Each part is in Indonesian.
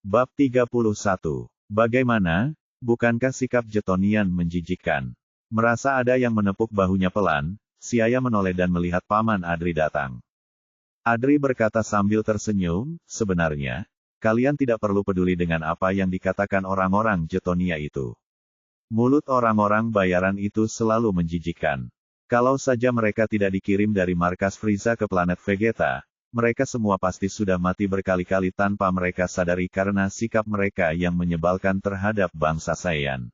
Bab 31. Bagaimana? Bukankah sikap Jetonian menjijikkan? Merasa ada yang menepuk bahunya pelan, Siaya menoleh dan melihat Paman Adri datang. Adri berkata sambil tersenyum, sebenarnya, kalian tidak perlu peduli dengan apa yang dikatakan orang-orang Jetonia itu. Mulut orang-orang bayaran itu selalu menjijikkan. Kalau saja mereka tidak dikirim dari markas Frieza ke planet Vegeta, mereka semua pasti sudah mati berkali-kali tanpa mereka sadari karena sikap mereka yang menyebalkan terhadap bangsa Saiyan.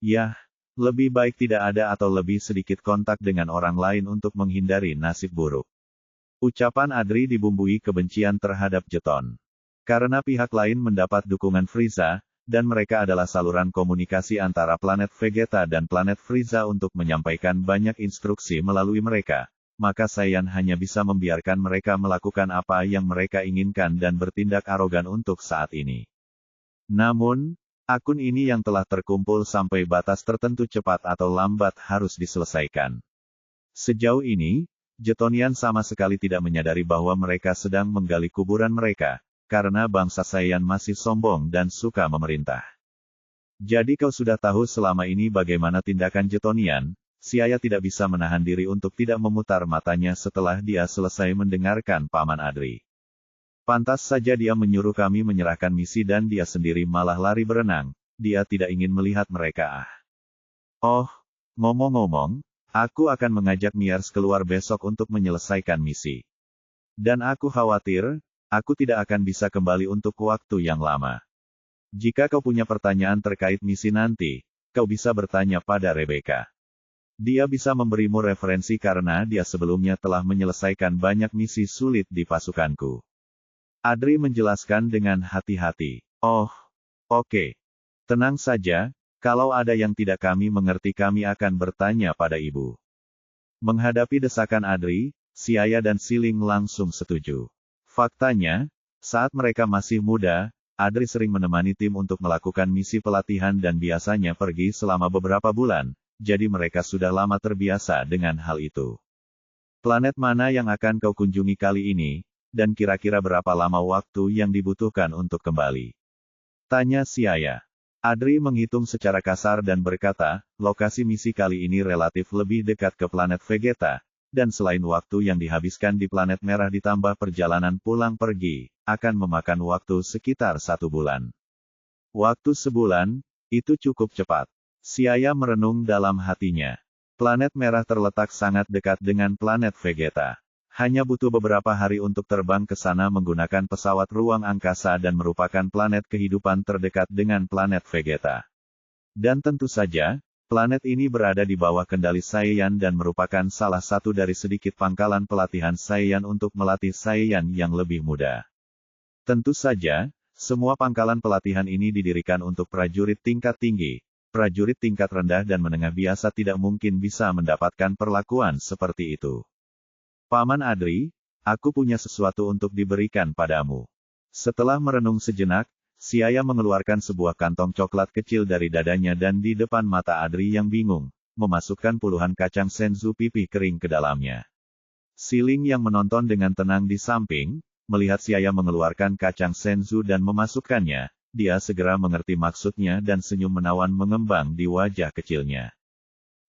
Yah, lebih baik tidak ada atau lebih sedikit kontak dengan orang lain untuk menghindari nasib buruk. Ucapan Adri dibumbui kebencian terhadap Jeton. Karena pihak lain mendapat dukungan Frieza, dan mereka adalah saluran komunikasi antara planet Vegeta dan planet Frieza untuk menyampaikan banyak instruksi melalui mereka. Maka Saiyan hanya bisa membiarkan mereka melakukan apa yang mereka inginkan dan bertindak arogan untuk saat ini. Namun, akun ini yang telah terkumpul sampai batas tertentu cepat atau lambat harus diselesaikan. Sejauh ini, Jetonian sama sekali tidak menyadari bahwa mereka sedang menggali kuburan mereka, karena bangsa Saiyan masih sombong dan suka memerintah. Jadi kau sudah tahu selama ini bagaimana tindakan Jetonian? Siaya tidak bisa menahan diri untuk tidak memutar matanya setelah dia selesai mendengarkan Paman Adri. Pantas saja dia menyuruh kami menyerahkan misi dan dia sendiri malah lari berenang, dia tidak ingin melihat mereka. Oh, ngomong-ngomong, aku akan mengajak Miers keluar besok untuk menyelesaikan misi. Dan aku khawatir, aku tidak akan bisa kembali untuk waktu yang lama. Jika kau punya pertanyaan terkait misi nanti, kau bisa bertanya pada Rebecca. Dia bisa memberimu referensi karena dia sebelumnya telah menyelesaikan banyak misi sulit di pasukanku. Adri menjelaskan dengan hati-hati. Oh, oke. Tenang saja, kalau ada yang tidak kami mengerti kami akan bertanya pada ibu. Menghadapi desakan Adri, Siaya dan Siling langsung setuju. Faktanya, saat mereka masih muda, Adri sering menemani tim untuk melakukan misi pelatihan dan biasanya pergi selama beberapa bulan. Jadi mereka sudah lama terbiasa dengan hal itu. Planet mana yang akan kau kunjungi kali ini, dan kira-kira berapa lama waktu yang dibutuhkan untuk kembali? Tanya Siaya. Adri menghitung secara kasar dan berkata, lokasi misi kali ini relatif lebih dekat ke planet Vegeta, dan selain waktu yang dihabiskan di planet merah ditambah perjalanan pulang pergi, akan memakan waktu sekitar 1 bulan. Waktu sebulan, itu cukup cepat. Siaya merenung dalam hatinya. Planet merah terletak sangat dekat dengan planet Vegeta. Hanya butuh beberapa hari untuk terbang ke sana menggunakan pesawat ruang angkasa dan merupakan planet kehidupan terdekat dengan planet Vegeta. Dan tentu saja, planet ini berada di bawah kendali Saiyan dan merupakan salah satu dari sedikit pangkalan pelatihan Saiyan untuk melatih Saiyan yang lebih muda. Tentu saja, semua pangkalan pelatihan ini didirikan untuk prajurit tingkat tinggi. Prajurit tingkat rendah dan menengah biasa tidak mungkin bisa mendapatkan perlakuan seperti itu. Paman Adri, aku punya sesuatu untuk diberikan padamu. Setelah merenung sejenak, Siaya mengeluarkan sebuah kantong coklat kecil dari dadanya dan di depan mata Adri yang bingung, memasukkan puluhan kacang senzu pipih kering ke dalamnya. Siling yang menonton dengan tenang di samping, melihat Siaya mengeluarkan kacang senzu dan memasukkannya. Dia segera mengerti maksudnya dan senyum menawan mengembang di wajah kecilnya.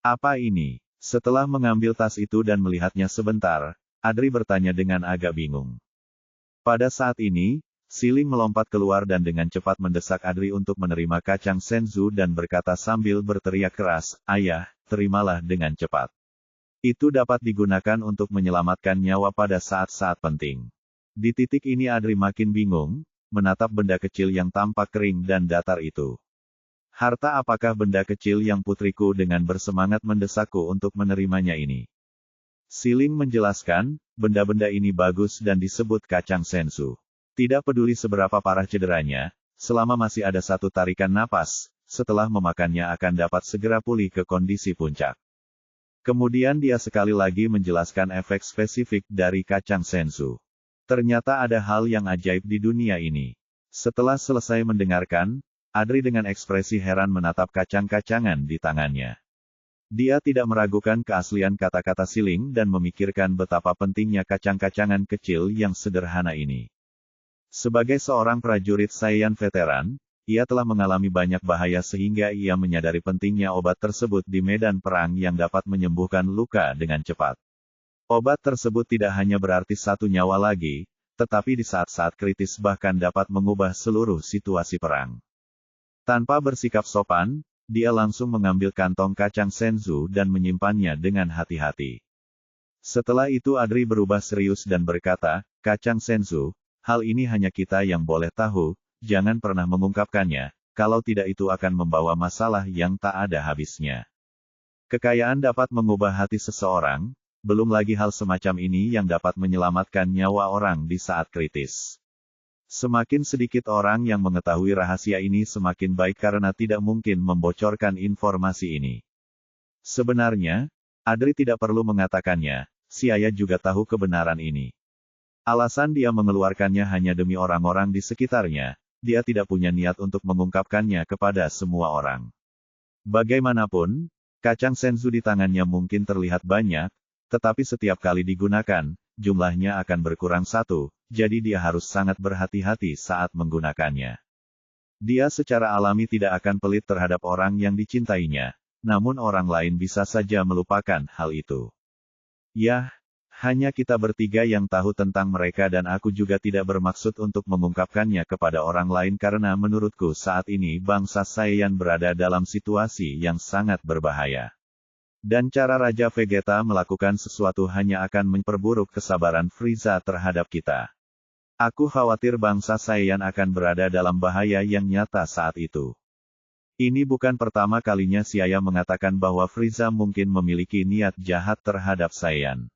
Apa ini? Setelah mengambil tas itu dan melihatnya sebentar, Adri bertanya dengan agak bingung. Pada saat ini, Siling melompat keluar dan dengan cepat mendesak Adri untuk menerima kacang senzu dan berkata sambil berteriak keras, "Ayah, terimalah dengan cepat. Itu dapat digunakan untuk menyelamatkan nyawa pada saat-saat penting." Di titik ini Adri makin bingung, menatap benda kecil yang tampak kering dan datar itu. Harta apakah benda kecil yang putriku dengan bersemangat mendesakku untuk menerimanya ini? Siling menjelaskan, benda-benda ini bagus dan disebut kacang senzu. Tidak peduli seberapa parah cederanya, selama masih ada satu tarikan napas, setelah memakannya akan dapat segera pulih ke kondisi puncak. Kemudian dia sekali lagi menjelaskan efek spesifik dari kacang senzu. Ternyata ada hal yang ajaib di dunia ini. Setelah selesai mendengarkan, Adri dengan ekspresi heran menatap kacang-kacangan di tangannya. Dia tidak meragukan keaslian kata-kata Siling dan memikirkan betapa pentingnya kacang-kacangan kecil yang sederhana ini. Sebagai seorang prajurit Saiyan veteran, ia telah mengalami banyak bahaya sehingga ia menyadari pentingnya obat tersebut di medan perang yang dapat menyembuhkan luka dengan cepat. Obat tersebut tidak hanya berarti satu nyawa lagi, tetapi di saat-saat kritis bahkan dapat mengubah seluruh situasi perang. Tanpa bersikap sopan, dia langsung mengambil kantong kacang senzu dan menyimpannya dengan hati-hati. Setelah itu Adri berubah serius dan berkata, "Kacang senzu, hal ini hanya kita yang boleh tahu, jangan pernah mengungkapkannya, kalau tidak itu akan membawa masalah yang tak ada habisnya. Kekayaan dapat mengubah hati seseorang, belum lagi hal semacam ini yang dapat menyelamatkan nyawa orang di saat kritis. Semakin sedikit orang yang mengetahui rahasia ini semakin baik karena tidak mungkin membocorkan informasi ini." Sebenarnya, Adri tidak perlu mengatakannya, si ayah juga tahu kebenaran ini. Alasan dia mengeluarkannya hanya demi orang-orang di sekitarnya, dia tidak punya niat untuk mengungkapkannya kepada semua orang. Bagaimanapun, kacang senzu di tangannya mungkin terlihat banyak, tetapi setiap kali digunakan, jumlahnya akan berkurang satu, jadi dia harus sangat berhati-hati saat menggunakannya. Dia secara alami tidak akan pelit terhadap orang yang dicintainya, namun orang lain bisa saja melupakan hal itu. Yah, hanya kita bertiga yang tahu tentang mereka dan aku juga tidak bermaksud untuk mengungkapkannya kepada orang lain karena menurutku saat ini bangsa Saiyan berada dalam situasi yang sangat berbahaya. Dan cara Raja Vegeta melakukan sesuatu hanya akan memperburuk kesabaran Frieza terhadap kita. Aku khawatir bangsa Saiyan akan berada dalam bahaya yang nyata saat itu. Ini bukan pertama kalinya si ayah mengatakan bahwa Frieza mungkin memiliki niat jahat terhadap Saiyan.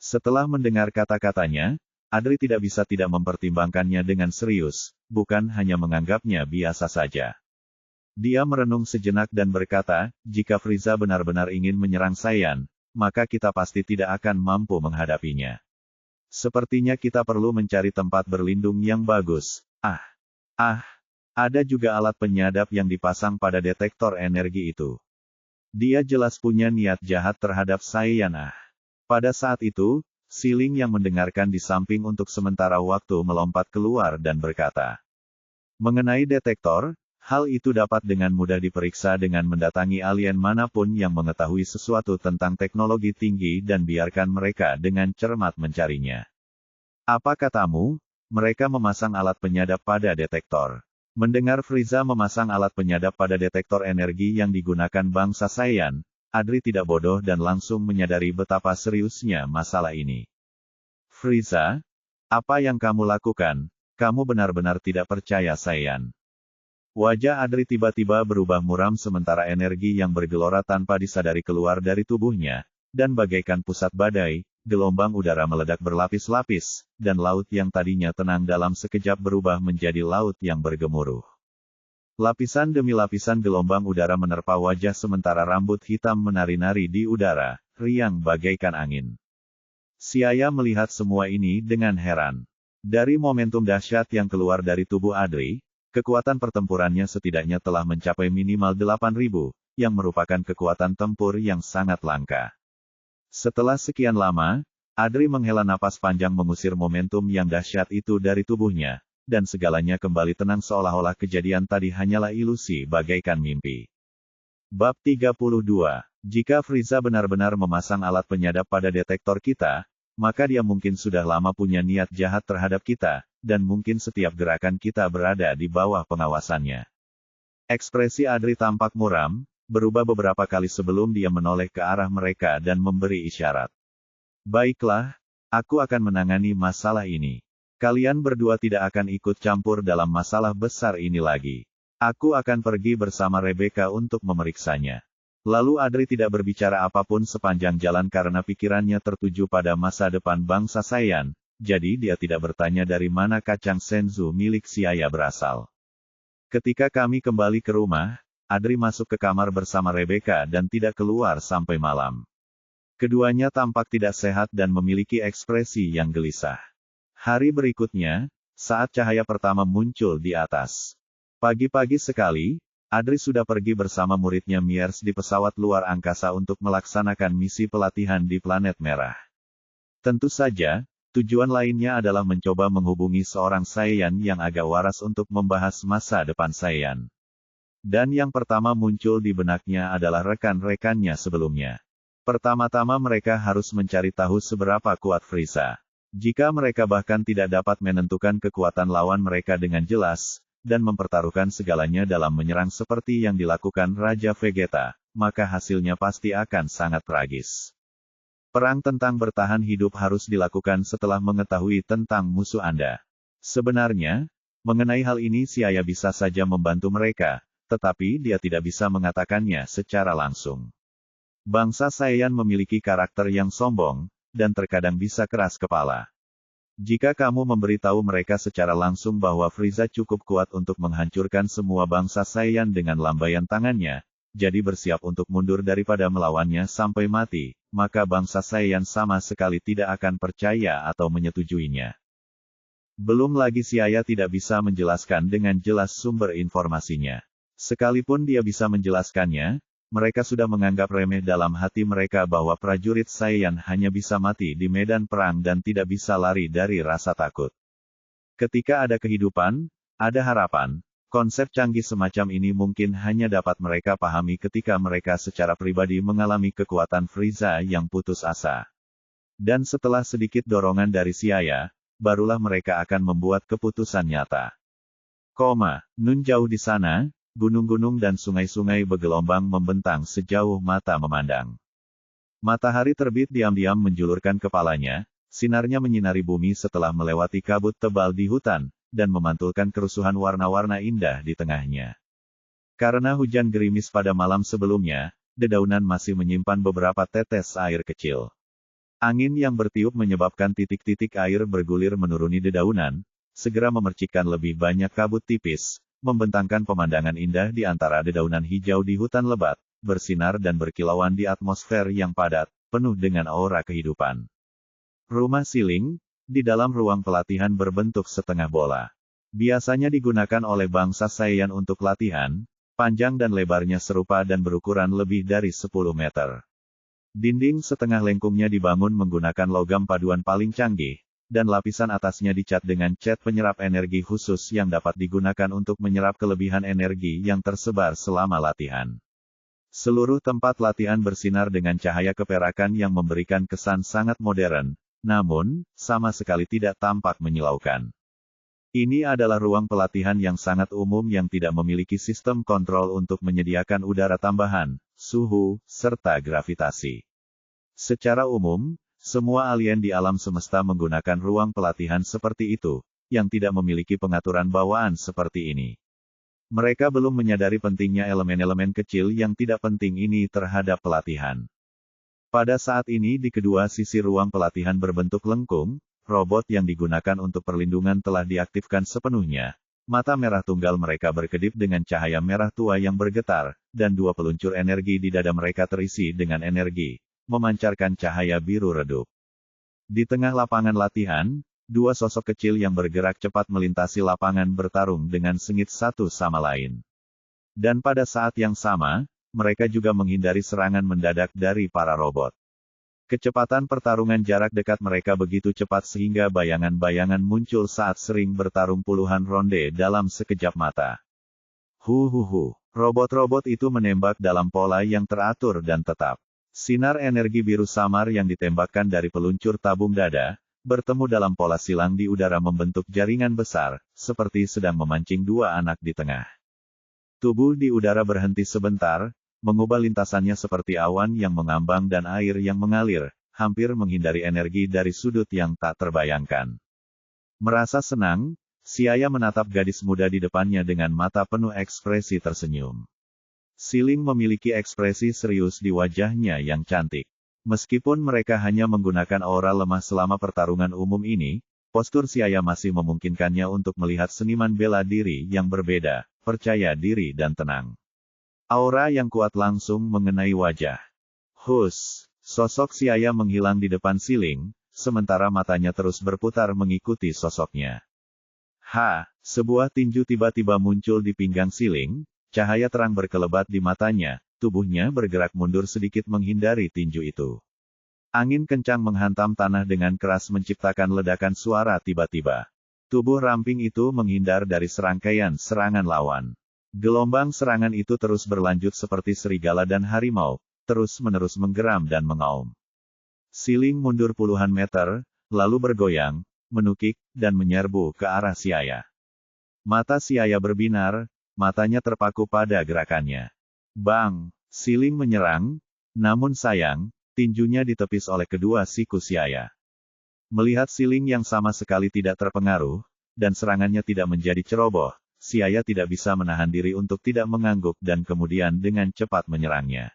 Setelah mendengar kata-katanya, Adri tidak bisa tidak mempertimbangkannya dengan serius, bukan hanya menganggapnya biasa saja. Dia merenung sejenak dan berkata, jika Frieza benar-benar ingin menyerang Saiyan, maka kita pasti tidak akan mampu menghadapinya. Sepertinya kita perlu mencari tempat berlindung yang bagus. Ada juga alat penyadap yang dipasang pada detektor energi itu. Dia jelas punya niat jahat terhadap Saiyan. Pada saat itu, Siling yang mendengarkan di samping untuk sementara waktu melompat keluar dan berkata, "Mengenai detektor, hal itu dapat dengan mudah diperiksa dengan mendatangi alien manapun yang mengetahui sesuatu tentang teknologi tinggi dan biarkan mereka dengan cermat mencarinya." "Apa katamu?" "Mereka memasang alat penyadap pada detektor." Mendengar Frieza memasang alat penyadap pada detektor energi yang digunakan bangsa Saiyan, Adri tidak bodoh dan langsung menyadari betapa seriusnya masalah ini. "Frieza, apa yang kamu lakukan? Kamu benar-benar tidak percaya Saiyan." Wajah Adri tiba-tiba berubah muram sementara energi yang bergelora tanpa disadari keluar dari tubuhnya, dan bagaikan pusat badai, gelombang udara meledak berlapis-lapis, dan laut yang tadinya tenang dalam sekejap berubah menjadi laut yang bergemuruh. Lapisan demi lapisan gelombang udara menerpa wajah sementara rambut hitam menari-nari di udara, riang bagaikan angin. Si ayah melihat semua ini dengan heran. Dari momentum dahsyat yang keluar dari tubuh Adri, kekuatan pertempurannya setidaknya telah mencapai minimal 8.000, yang merupakan kekuatan tempur yang sangat langka. Setelah sekian lama, Adri menghela napas panjang mengusir momentum yang dahsyat itu dari tubuhnya, dan segalanya kembali tenang seolah-olah kejadian tadi hanyalah ilusi bagaikan mimpi. Bab 32. Jika Frieza benar-benar memasang alat penyadap pada detektor kita, maka dia mungkin sudah lama punya niat jahat terhadap kita, dan mungkin setiap gerakan kita berada di bawah pengawasannya. Ekspresi Adri tampak muram, berubah beberapa kali sebelum dia menoleh ke arah mereka dan memberi isyarat. "Baiklah, aku akan menangani masalah ini. Kalian berdua tidak akan ikut campur dalam masalah besar ini lagi. Aku akan pergi bersama Rebecca untuk memeriksanya." Lalu Adri tidak berbicara apapun sepanjang jalan karena pikirannya tertuju pada masa depan bangsa Saiyan, jadi dia tidak bertanya dari mana kacang senzu milik si ayah berasal. Ketika kami kembali ke rumah, Adri masuk ke kamar bersama Rebecca dan tidak keluar sampai malam. Keduanya tampak tidak sehat dan memiliki ekspresi yang gelisah. Hari berikutnya, saat cahaya pertama muncul di atas. Pagi-pagi sekali, Adri sudah pergi bersama muridnya Miers di pesawat luar angkasa untuk melaksanakan misi pelatihan di planet merah. Tentu saja, Tujuan lainnya adalah mencoba menghubungi seorang Saiyan yang agak waras untuk membahas masa depan Saiyan. Dan yang pertama muncul di benaknya adalah rekan-rekannya sebelumnya. Pertama-tama mereka harus mencari tahu seberapa kuat Frieza. Jika mereka bahkan tidak dapat menentukan kekuatan lawan mereka dengan jelas, dan mempertaruhkan segalanya dalam menyerang seperti yang dilakukan Raja Vegeta, maka hasilnya pasti akan sangat tragis. Perang tentang bertahan hidup harus dilakukan setelah mengetahui tentang musuh Anda. Sebenarnya, mengenai hal ini Siaya bisa saja membantu mereka, tetapi dia tidak bisa mengatakannya secara langsung. Bangsa Saiyan memiliki karakter yang sombong, dan terkadang bisa keras kepala. Jika kamu memberitahu mereka secara langsung bahwa Frieza cukup kuat untuk menghancurkan semua bangsa Saiyan dengan lambaian tangannya, jadi bersiap untuk mundur daripada melawannya sampai mati, maka bangsa Saiyan sama sekali tidak akan percaya atau menyetujuinya. Belum lagi Siaya tidak bisa menjelaskan dengan jelas sumber informasinya. Sekalipun dia bisa menjelaskannya, mereka sudah menganggap remeh dalam hati mereka bahwa prajurit Saiyan hanya bisa mati di medan perang dan tidak bisa lari dari rasa takut. Ketika ada kehidupan, ada harapan. Konsep canggih semacam ini mungkin hanya dapat mereka pahami ketika mereka secara pribadi mengalami kekuatan Frieza yang putus asa. Dan setelah sedikit dorongan dari Siaya, barulah mereka akan membuat keputusan nyata. Nun jauh di sana, gunung-gunung dan sungai-sungai bergelombang membentang sejauh mata memandang. Matahari terbit diam-diam menjulurkan kepalanya, sinarnya menyinari bumi setelah melewati kabut tebal di hutan, dan memantulkan kerusuhan warna-warna indah di tengahnya. Karena hujan gerimis pada malam sebelumnya, dedaunan masih menyimpan beberapa tetes air kecil. Angin yang bertiup menyebabkan titik-titik air bergulir menuruni dedaunan, segera memercikkan lebih banyak kabut tipis, membentangkan pemandangan indah di antara dedaunan hijau di hutan lebat, bersinar dan berkilauan di atmosfer yang padat, penuh dengan aura kehidupan. Rumah Siling, di dalam ruang pelatihan berbentuk setengah bola. Biasanya digunakan oleh bangsa Saiyan untuk latihan, panjang dan lebarnya serupa dan berukuran lebih dari 10 meter. Dinding setengah lengkungnya dibangun menggunakan logam paduan paling canggih, dan lapisan atasnya dicat dengan cat penyerap energi khusus yang dapat digunakan untuk menyerap kelebihan energi yang tersebar selama latihan. Seluruh tempat latihan bersinar dengan cahaya keperakan yang memberikan kesan sangat modern, namun, sama sekali tidak tampak menyilaukan. Ini adalah ruang pelatihan yang sangat umum yang tidak memiliki sistem kontrol untuk menyediakan udara tambahan, suhu, serta gravitasi. Secara umum, semua alien di alam semesta menggunakan ruang pelatihan seperti itu, yang tidak memiliki pengaturan bawaan seperti ini. Mereka belum menyadari pentingnya elemen-elemen kecil yang tidak penting ini terhadap pelatihan. Pada saat ini di kedua sisi ruang pelatihan berbentuk lengkung, robot yang digunakan untuk perlindungan telah diaktifkan sepenuhnya. Mata merah tunggal mereka berkedip dengan cahaya merah tua yang bergetar, dan dua peluncur energi di dada mereka terisi dengan energi, memancarkan cahaya biru redup. Di tengah lapangan latihan, dua sosok kecil yang bergerak cepat melintasi lapangan bertarung dengan sengit satu sama lain. Dan pada saat yang sama, mereka juga menghindari serangan mendadak dari para robot. Kecepatan pertarungan jarak dekat mereka begitu cepat sehingga bayangan-bayangan muncul saat sering bertarung puluhan ronde dalam sekejap mata. Robot-robot itu menembak dalam pola yang teratur dan tetap. Sinar energi biru samar yang ditembakkan dari peluncur tabung dada, bertemu dalam pola silang di udara membentuk jaringan besar, seperti sedang memancing dua anak di tengah. Tubuh di udara berhenti sebentar, mengubah lintasannya seperti awan yang mengambang dan air yang mengalir, hampir menghindari energi dari sudut yang tak terbayangkan. Merasa senang, Siaya menatap gadis muda di depannya dengan mata penuh ekspresi tersenyum. Siling memiliki ekspresi serius di wajahnya yang cantik. Meskipun mereka hanya menggunakan aura lemah selama pertarungan umum ini, postur Siaya masih memungkinkannya untuk melihat seniman bela diri yang berbeda, percaya diri dan tenang. Aura yang kuat langsung mengenai wajah. Sosok Siaya menghilang di depan Siling, sementara matanya terus berputar mengikuti sosoknya. Sebuah tinju tiba-tiba muncul di pinggang Siling, cahaya terang berkelebat di matanya, tubuhnya bergerak mundur sedikit menghindari tinju itu. Angin kencang menghantam tanah dengan keras menciptakan ledakan suara tiba-tiba. Tubuh ramping itu menghindar dari serangkaian serangan lawan. Gelombang serangan itu terus berlanjut seperti serigala dan harimau, terus-menerus menggeram dan mengaum. Siling mundur puluhan meter, lalu bergoyang, menukik, dan menyerbu ke arah Siaya. Mata Siaya berbinar, matanya terpaku pada gerakannya. Bang! Siling menyerang, namun sayang, tinjunya ditepis oleh kedua siku Siaya. Melihat Siling yang sama sekali tidak terpengaruh, dan serangannya tidak menjadi ceroboh, Siaya tidak bisa menahan diri untuk tidak mengangguk dan kemudian dengan cepat menyerangnya.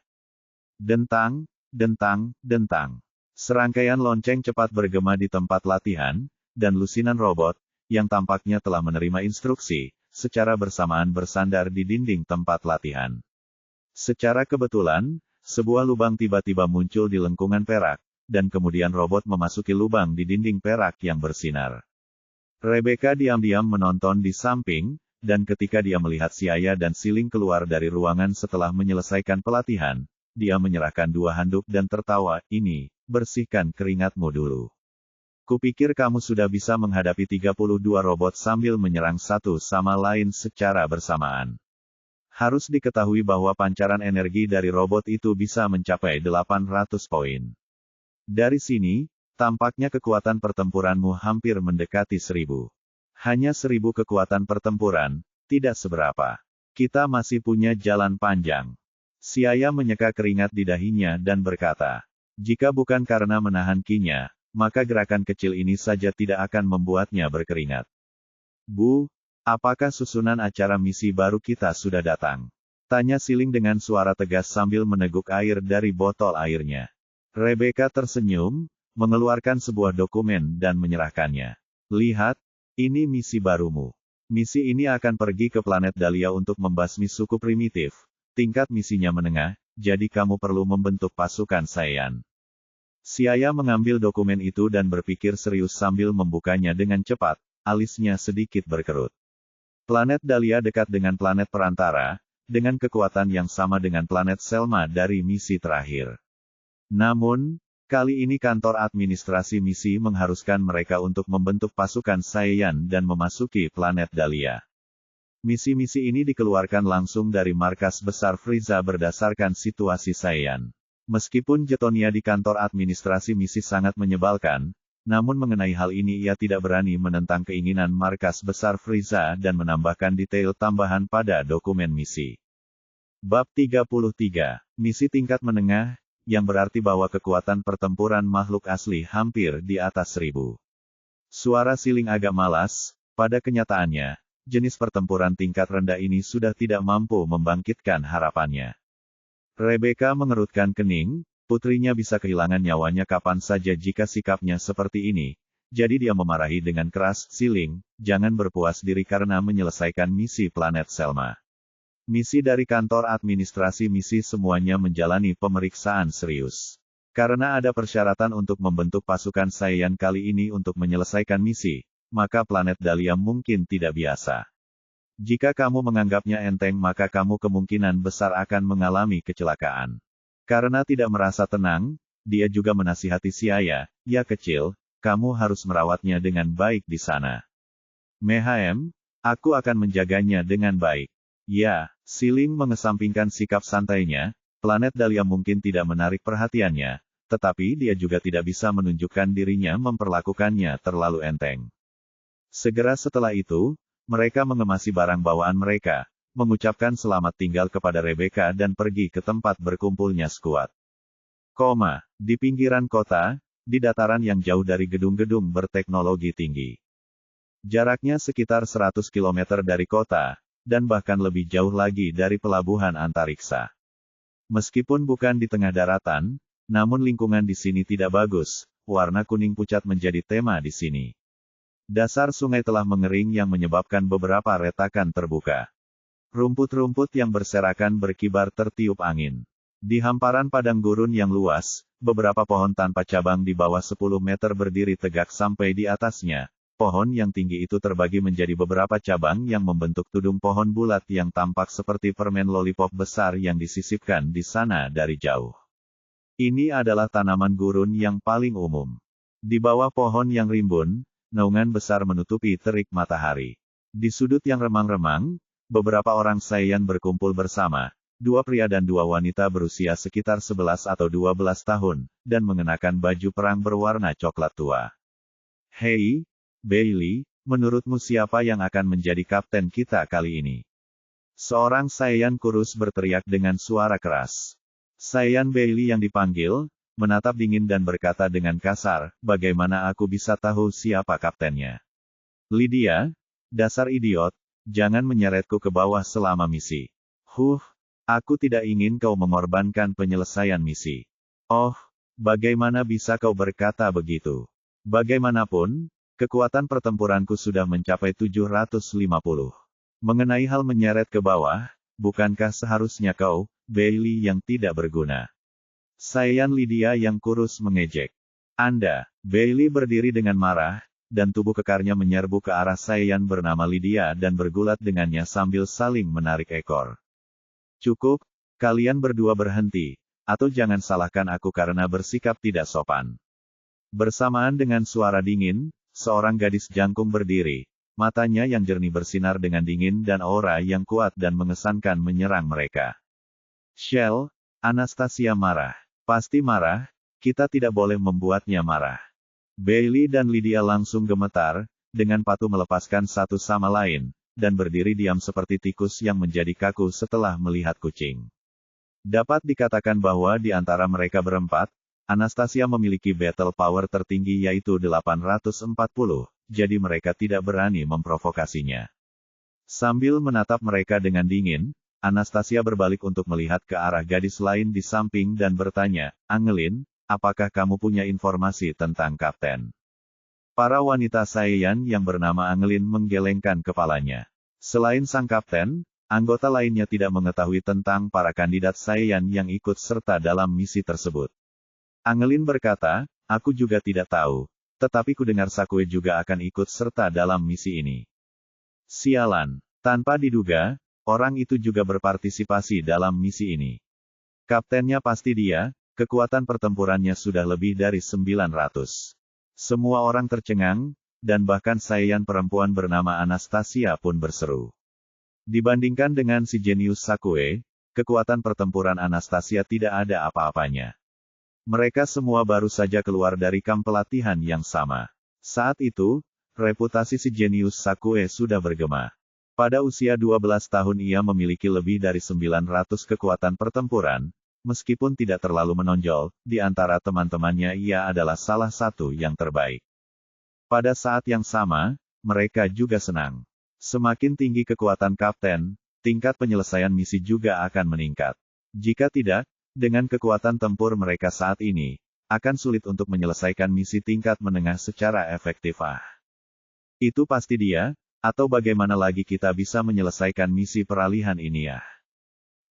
Dentang, dentang, dentang. Serangkaian lonceng cepat bergema di tempat latihan, dan lusinan robot, yang tampaknya telah menerima instruksi, secara bersamaan bersandar di dinding tempat latihan. Secara kebetulan, sebuah lubang tiba-tiba muncul di lengkungan perak, dan kemudian robot memasuki lubang di dinding perak yang bersinar. Rebecca diam-diam menonton di samping, dan ketika dia melihat Siaya dan Siling keluar dari ruangan setelah menyelesaikan pelatihan, dia menyerahkan 2 handuk dan tertawa, "Ini, bersihkan keringatmu dulu. Kupikir kamu sudah bisa menghadapi 32 robot sambil menyerang satu sama lain secara bersamaan." Harus diketahui bahwa pancaran energi dari robot itu bisa mencapai 800 poin. Dari sini, tampaknya kekuatan pertempuranmu hampir mendekati 1000. Hanya 1000 kekuatan pertempuran, tidak seberapa. Kita masih punya jalan panjang. Siaya menyeka keringat di dahinya dan berkata, "Jika bukan karena menahan kinya, maka gerakan kecil ini saja tidak akan membuatnya berkeringat." "Bu, apakah susunan acara misi baru kita sudah datang?" tanya Siling dengan suara tegas sambil meneguk air dari botol airnya. Rebecca tersenyum, mengeluarkan sebuah dokumen dan menyerahkannya. "Lihat, ini misi barumu. Misi ini akan pergi ke planet Dahlia untuk membasmi suku primitif. Tingkat misinya menengah, jadi kamu perlu membentuk pasukan Saiyan." Siaya mengambil dokumen itu dan berpikir serius sambil membukanya dengan cepat, alisnya sedikit berkerut. Planet Dahlia dekat dengan planet perantara, dengan kekuatan yang sama dengan planet Selma dari misi terakhir. Namun, kali ini kantor administrasi misi mengharuskan mereka untuk membentuk pasukan Saiyan dan memasuki planet Dahlia. Misi-misi ini dikeluarkan langsung dari markas besar Frieza berdasarkan situasi Saiyan. Meskipun Jetonia di kantor administrasi misi sangat menyebalkan, namun mengenai hal ini ia tidak berani menentang keinginan markas besar Frieza dan menambahkan detail tambahan pada dokumen misi. Bab 33, Misi Tingkat Menengah, yang berarti bahwa kekuatan pertempuran makhluk asli hampir di atas 1000. Suara Siling agak malas, pada kenyataannya, jenis pertempuran tingkat rendah ini sudah tidak mampu membangkitkan harapannya. Rebecca mengerutkan kening, putrinya bisa kehilangan nyawanya kapan saja jika sikapnya seperti ini, jadi dia memarahi dengan keras, "Siling, jangan berpuas diri karena menyelesaikan misi planet Selma. Misi dari kantor administrasi misi semuanya menjalani pemeriksaan serius. Karena ada persyaratan untuk membentuk pasukan Saiyan kali ini untuk menyelesaikan misi, maka planet Dahlia mungkin tidak biasa. Jika kamu menganggapnya enteng maka kamu kemungkinan besar akan mengalami kecelakaan." Karena tidak merasa tenang, dia juga menasihati Siaya, "Ya kecil, kamu harus merawatnya dengan baik di sana." "Mehem, aku akan menjaganya dengan baik." "Ya." Siling mengesampingkan sikap santainya, planet Dahlia mungkin tidak menarik perhatiannya, tetapi dia juga tidak bisa menunjukkan dirinya memperlakukannya terlalu enteng. Segera setelah itu, mereka mengemasi barang bawaan mereka, mengucapkan selamat tinggal kepada Rebecca dan pergi ke tempat berkumpulnya skuad. Di pinggiran kota, di dataran yang jauh dari gedung-gedung berteknologi tinggi. Jaraknya sekitar 100 km dari kota, dan bahkan lebih jauh lagi dari pelabuhan antariksa. Meskipun bukan di tengah daratan, namun lingkungan di sini tidak bagus, warna kuning pucat menjadi tema di sini. Dasar sungai telah mengering yang menyebabkan beberapa retakan terbuka. Rumput-rumput yang berserakan berkibar tertiup angin. Di hamparan padang gurun yang luas, beberapa pohon tanpa cabang di bawah 10 meter berdiri tegak sampai di atasnya. Pohon yang tinggi itu terbagi menjadi beberapa cabang yang membentuk tudung pohon bulat yang tampak seperti permen lollipop besar yang disisipkan di sana dari jauh. Ini adalah tanaman gurun yang paling umum. Di bawah pohon yang rimbun, naungan besar menutupi terik matahari. Di sudut yang remang-remang, beberapa orang Saiyan berkumpul bersama, 2 pria dan 2 wanita berusia sekitar 11 atau 12 tahun, dan mengenakan baju perang berwarna coklat tua. Hei, Bailey, menurutmu siapa yang akan menjadi kapten kita kali ini? Seorang Saiyan kurus berteriak dengan suara keras. Saiyan Bailey yang dipanggil, menatap dingin dan berkata dengan kasar, bagaimana aku bisa tahu siapa kaptennya? Lydia, dasar idiot, jangan menyeretku ke bawah selama misi. Aku tidak ingin kau mengorbankan penyelesaian misi. Oh, bagaimana bisa kau berkata begitu? Bagaimanapun, kekuatan pertempuranku sudah mencapai 750. Mengenai hal menyeret ke bawah, bukankah seharusnya kau, Bailey yang tidak berguna? Saiyan Lydia yang kurus mengejek. Anda, Bailey berdiri dengan marah, dan tubuh kekarnya menyerbu ke arah Saiyan bernama Lydia dan bergulat dengannya sambil saling menarik ekor. Cukup, kalian berdua berhenti, atau jangan salahkan aku karena bersikap tidak sopan. Bersamaan dengan suara dingin, seorang gadis jangkung berdiri, matanya yang jernih bersinar dengan dingin dan aura yang kuat dan mengesankan menyerang mereka. Shell, Anastasia marah. Pasti marah, kita tidak boleh membuatnya marah. Bailey dan Lydia langsung gemetar, dengan patuh melepaskan satu sama lain, dan berdiri diam seperti tikus yang menjadi kaku setelah melihat kucing. Dapat dikatakan bahwa di antara mereka berempat, Anastasia memiliki battle power tertinggi yaitu 840, jadi mereka tidak berani memprovokasinya. Sambil menatap mereka dengan dingin, Anastasia berbalik untuk melihat ke arah gadis lain di samping dan bertanya, Angelin, apakah kamu punya informasi tentang kapten? Para wanita Saiyan yang bernama Angelin menggelengkan kepalanya. Selain sang kapten, anggota lainnya tidak mengetahui tentang para kandidat Saiyan yang ikut serta dalam misi tersebut. Angelin berkata, aku juga tidak tahu, tetapi kudengar Sakue juga akan ikut serta dalam misi ini. Sialan, tanpa diduga, orang itu juga berpartisipasi dalam misi ini. Kaptennya pasti dia, kekuatan pertempurannya sudah lebih dari 900. Semua orang tercengang, dan bahkan Saiyan perempuan bernama Anastasia pun berseru. Dibandingkan dengan si jenius Sakue, kekuatan pertempuran Anastasia tidak ada apa-apanya. Mereka semua baru saja keluar dari kamp pelatihan yang sama. Saat itu, reputasi si jenius Sakue sudah bergema. Pada usia 12 tahun ia memiliki lebih dari 900 kekuatan pertempuran, meskipun tidak terlalu menonjol, di antara teman-temannya ia adalah salah satu yang terbaik. Pada saat yang sama, mereka juga senang. Semakin tinggi kekuatan kapten, tingkat penyelesaian misi juga akan meningkat. Jika tidak, dengan kekuatan tempur mereka saat ini, akan sulit untuk menyelesaikan misi tingkat menengah secara efektif. Itu pasti dia. Atau bagaimana lagi kita bisa menyelesaikan misi peralihan ini ya?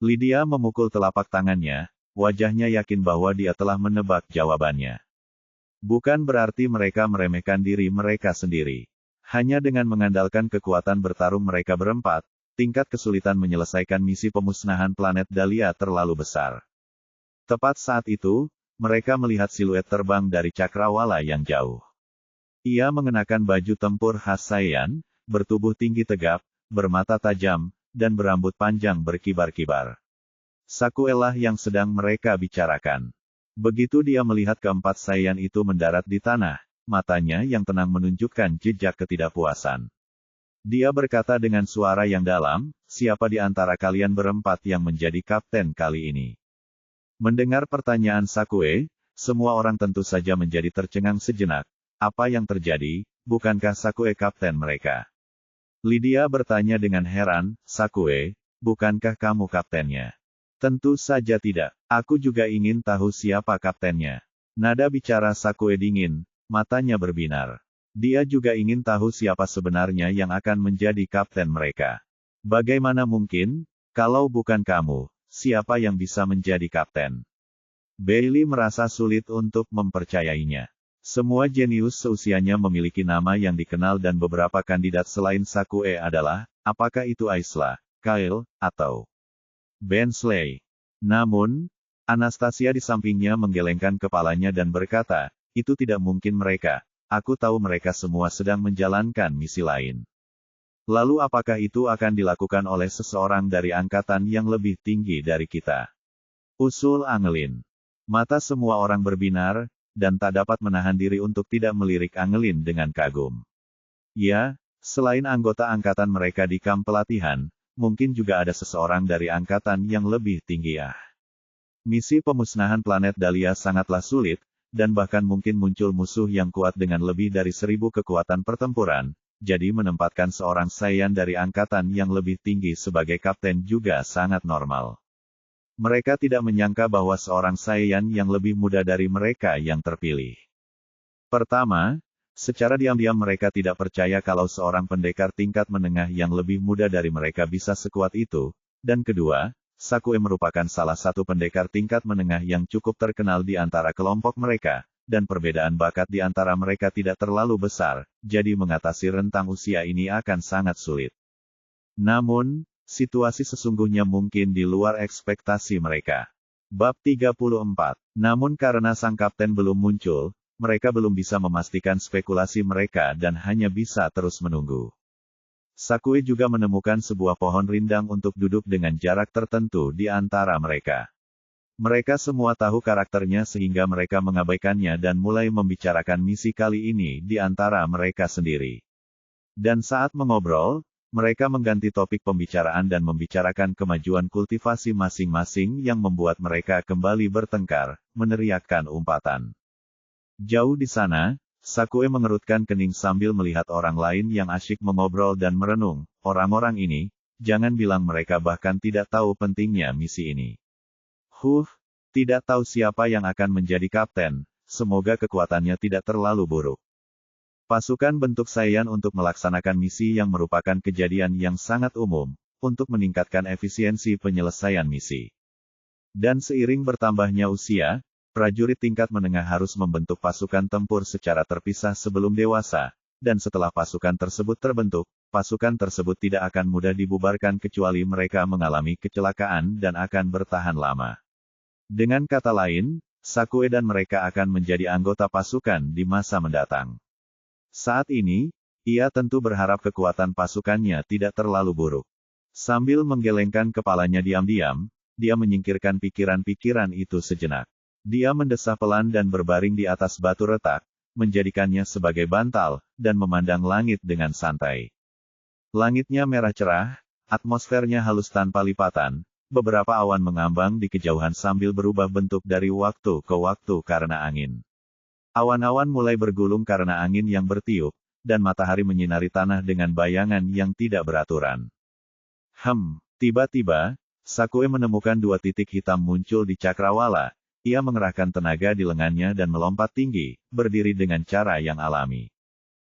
Lydia memukul telapak tangannya, wajahnya yakin bahwa dia telah menebak jawabannya. Bukan berarti mereka meremehkan diri mereka sendiri. Hanya dengan mengandalkan kekuatan bertarung mereka berempat, tingkat kesulitan menyelesaikan misi pemusnahan planet Dahlia terlalu besar. Tepat saat itu, mereka melihat siluet terbang dari cakrawala yang jauh. Ia mengenakan baju tempur khas Saiyan, bertubuh tinggi tegap, bermata tajam, dan berambut panjang berkibar-kibar. Sakue lah yang sedang mereka bicarakan. Begitu dia melihat keempat Saiyan itu mendarat di tanah, matanya yang tenang menunjukkan jejak ketidakpuasan. Dia berkata dengan suara yang dalam, siapa di antara kalian berempat yang menjadi kapten kali ini? Mendengar pertanyaan Sakue, semua orang tentu saja menjadi tercengang sejenak. Apa yang terjadi, bukankah Sakue kapten mereka? Lydia bertanya dengan heran, Sakue, bukankah kamu kaptennya? Tentu saja tidak, aku juga ingin tahu siapa kaptennya. Nada bicara Sakue dingin, matanya berbinar. Dia juga ingin tahu siapa sebenarnya yang akan menjadi kapten mereka. Bagaimana mungkin, kalau bukan kamu, siapa yang bisa menjadi kapten? Bailey merasa sulit untuk mempercayainya. Semua jenius seusianya memiliki nama yang dikenal dan beberapa kandidat selain Sakue adalah, apakah itu Aisla, Kyle, atau Bensley. Namun, Anastasia di sampingnya menggelengkan kepalanya dan berkata, itu tidak mungkin mereka. Aku tahu mereka semua sedang menjalankan misi lain. Lalu apakah itu akan dilakukan oleh seseorang dari angkatan yang lebih tinggi dari kita? Usul Angelin. Mata semua orang berbinar, dan tak dapat menahan diri untuk tidak melirik Angelin dengan kagum. Ya, selain anggota angkatan mereka di kamp pelatihan, mungkin juga ada seseorang dari angkatan yang lebih tinggi ya. Misi pemusnahan planet Dahlia sangatlah sulit, dan bahkan mungkin muncul musuh yang kuat dengan lebih dari 1000 kekuatan pertempuran, jadi menempatkan seorang Saiyan dari angkatan yang lebih tinggi sebagai kapten juga sangat normal. Mereka tidak menyangka bahwa seorang Saiyan yang lebih muda dari mereka yang terpilih. Pertama, secara diam-diam mereka tidak percaya kalau seorang pendekar tingkat menengah yang lebih muda dari mereka bisa sekuat itu, dan kedua, Sakue merupakan salah satu pendekar tingkat menengah yang cukup terkenal di antara kelompok mereka, dan perbedaan bakat di antara mereka tidak terlalu besar, jadi mengatasi rentang usia ini akan sangat sulit. Namun, situasi sesungguhnya mungkin di luar ekspektasi mereka. Bab 34. Namun karena sang kapten belum muncul, mereka belum bisa memastikan spekulasi mereka dan hanya bisa terus menunggu. Sakue juga menemukan sebuah pohon rindang untuk duduk dengan jarak tertentu di antara mereka. Mereka semua tahu karakternya sehingga mereka mengabaikannya dan mulai membicarakan misi kali ini di antara mereka sendiri. Dan saat mengobrol, mereka mengganti topik pembicaraan dan membicarakan kemajuan kultivasi masing-masing yang membuat mereka kembali bertengkar, meneriakkan umpatan. Jauh di sana, Sakue mengerutkan kening sambil melihat orang lain yang asyik mengobrol dan merenung. Orang-orang ini, jangan bilang mereka bahkan tidak tahu pentingnya misi ini. Tidak tahu siapa yang akan menjadi kapten, semoga kekuatannya tidak terlalu buruk. Pasukan bentuk Saiyan untuk melaksanakan misi yang merupakan kejadian yang sangat umum, untuk meningkatkan efisiensi penyelesaian misi. Dan seiring bertambahnya usia, prajurit tingkat menengah harus membentuk pasukan tempur secara terpisah sebelum dewasa, dan setelah pasukan tersebut terbentuk, pasukan tersebut tidak akan mudah dibubarkan kecuali mereka mengalami kecelakaan dan akan bertahan lama. Dengan kata lain, Sakue dan mereka akan menjadi anggota pasukan di masa mendatang. Saat ini, ia tentu berharap kekuatan pasukannya tidak terlalu buruk. Sambil menggelengkan kepalanya diam-diam, dia menyingkirkan pikiran-pikiran itu sejenak. Dia mendesah pelan dan berbaring di atas batu retak, menjadikannya sebagai bantal, dan memandang langit dengan santai. Langitnya merah cerah, atmosfernya halus tanpa lipatan, beberapa awan mengambang di kejauhan sambil berubah bentuk dari waktu ke waktu karena angin. Awan-awan mulai bergulung karena angin yang bertiup, dan matahari menyinari tanah dengan bayangan yang tidak beraturan. Tiba-tiba, Sakue menemukan 2 titik hitam muncul di cakrawala. Ia mengerahkan tenaga di lengannya dan melompat tinggi, berdiri dengan cara yang alami.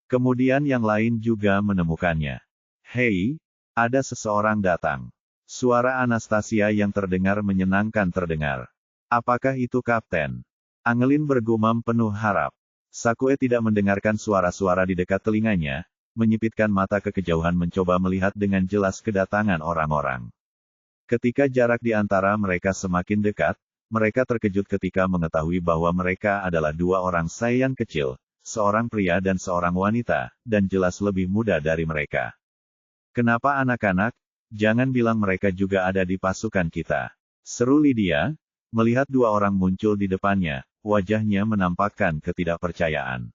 Kemudian yang lain juga menemukannya. Hei, ada seseorang datang. Suara Anastasia yang terdengar menyenangkan terdengar. Apakah itu kapten? Angelin bergumam penuh harap. Sakue tidak mendengarkan suara-suara di dekat telinganya, menyipitkan mata ke kejauhan mencoba melihat dengan jelas kedatangan orang-orang. Ketika jarak di antara mereka semakin dekat, mereka terkejut ketika mengetahui bahwa mereka adalah 2 orang Saiyan kecil, seorang pria dan seorang wanita, dan jelas lebih muda dari mereka. Kenapa anak-anak? Jangan bilang mereka juga ada di pasukan kita. Seru Lydia, melihat 2 orang muncul di depannya, wajahnya menampakkan ketidakpercayaan.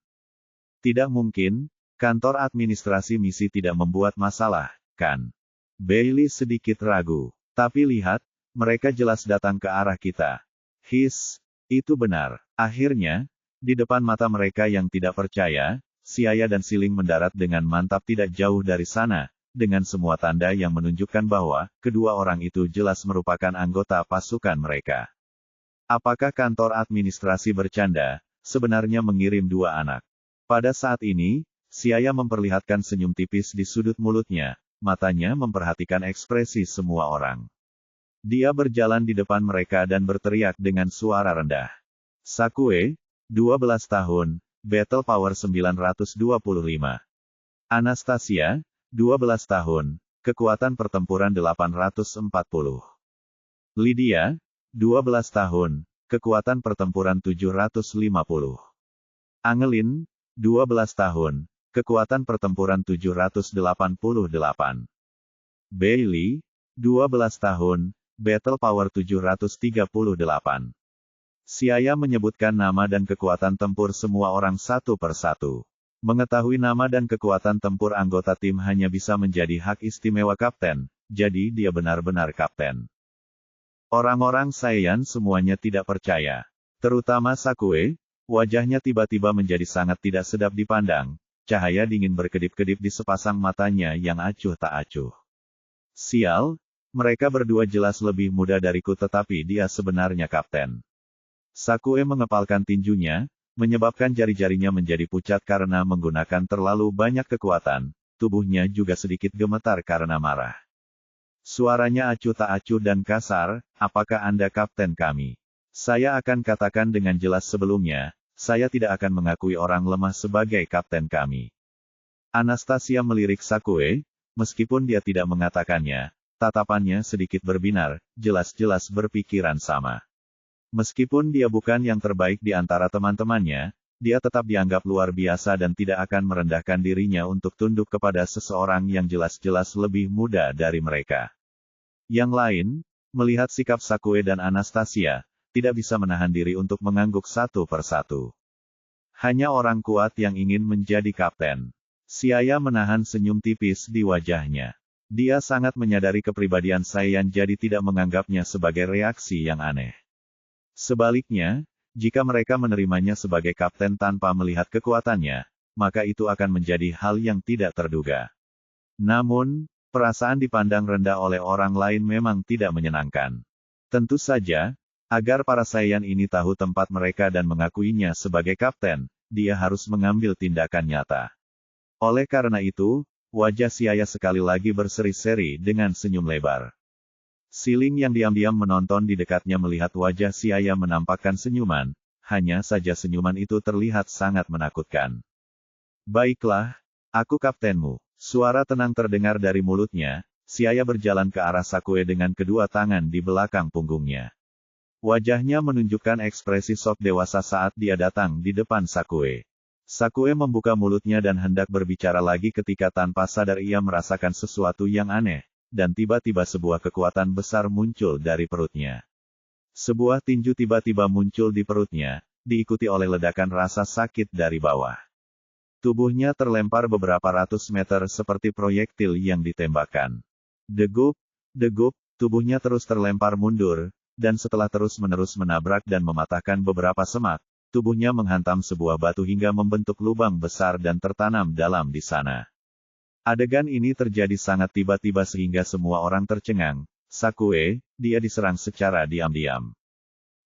Tidak mungkin, kantor administrasi misi tidak membuat masalah, kan? Bailey sedikit ragu. Tapi lihat, mereka jelas datang ke arah kita. Itu benar. Akhirnya, di depan mata mereka yang tidak percaya, Siaya dan Siling mendarat dengan mantap tidak jauh dari sana, dengan semua tanda yang menunjukkan bahwa kedua orang itu jelas merupakan anggota pasukan mereka. Apakah kantor administrasi bercanda, sebenarnya mengirim 2 anak? Pada saat ini, Siaya memperlihatkan senyum tipis di sudut mulutnya, matanya memperhatikan ekspresi semua orang. Dia berjalan di depan mereka dan berteriak dengan suara rendah. Sakue, 12 tahun, Battle Power 925. Anastasia, 12 tahun, kekuatan pertempuran 840. Lydia, 12 tahun, kekuatan pertempuran 750. Angelin, 12 tahun, kekuatan pertempuran 788. Bailey, 12 tahun, battle power 738. Siaya menyebutkan nama dan kekuatan tempur semua orang satu persatu. Mengetahui nama dan kekuatan tempur anggota tim hanya bisa menjadi hak istimewa kapten, jadi dia benar-benar kapten. Orang-orang Saiyan semuanya tidak percaya. Terutama Sakue, wajahnya tiba-tiba menjadi sangat tidak sedap dipandang, cahaya dingin berkedip-kedip di sepasang matanya yang acuh tak acuh. Sial, mereka berdua jelas lebih muda dariku tetapi dia sebenarnya kapten. Sakue mengepalkan tinjunya, menyebabkan jari-jarinya menjadi pucat karena menggunakan terlalu banyak kekuatan, tubuhnya juga sedikit gemetar karena marah. Suaranya acuh tak acuh dan kasar, apakah Anda kapten kami? Saya akan katakan dengan jelas sebelumnya, saya tidak akan mengakui orang lemah sebagai kapten kami. Anastasia melirik Sakue, meskipun dia tidak mengatakannya, tatapannya sedikit berbinar, jelas-jelas berpikiran sama. Meskipun dia bukan yang terbaik di antara teman-temannya, dia tetap dianggap luar biasa dan tidak akan merendahkan dirinya untuk tunduk kepada seseorang yang jelas-jelas lebih muda dari mereka. Yang lain, melihat sikap Sakue dan Anastasia, tidak bisa menahan diri untuk mengangguk satu persatu. Hanya orang kuat yang ingin menjadi kapten. Siaya menahan senyum tipis di wajahnya. Dia sangat menyadari kepribadian Saiyan jadi tidak menganggapnya sebagai reaksi yang aneh. Sebaliknya, jika mereka menerimanya sebagai kapten tanpa melihat kekuatannya, maka itu akan menjadi hal yang tidak terduga. Namun, perasaan dipandang rendah oleh orang lain memang tidak menyenangkan. Tentu saja, agar para Saiyan ini tahu tempat mereka dan mengakuinya sebagai kapten, dia harus mengambil tindakan nyata. Oleh karena itu, wajah Siaya sekali lagi berseri-seri dengan senyum lebar. Siling yang diam-diam menonton di dekatnya melihat wajah Siaya menampakkan senyuman, hanya saja senyuman itu terlihat sangat menakutkan. Baiklah, aku kaptenmu. Suara tenang terdengar dari mulutnya, Siaya berjalan ke arah Sakue dengan kedua tangan di belakang punggungnya. Wajahnya menunjukkan ekspresi sok dewasa saat dia datang di depan Sakue. Sakue membuka mulutnya dan hendak berbicara lagi ketika tanpa sadar ia merasakan sesuatu yang aneh, dan tiba-tiba sebuah kekuatan besar muncul dari perutnya. Sebuah tinju tiba-tiba muncul di perutnya, diikuti oleh ledakan rasa sakit dari bawah. Tubuhnya terlempar beberapa ratus meter seperti proyektil yang ditembakkan. Degup, tubuhnya terus terlempar mundur, dan setelah terus-menerus menabrak dan mematahkan beberapa semak, tubuhnya menghantam sebuah batu hingga membentuk lubang besar dan tertanam dalam di sana. Adegan ini terjadi sangat tiba-tiba sehingga semua orang tercengang. Sakue, dia diserang secara diam-diam.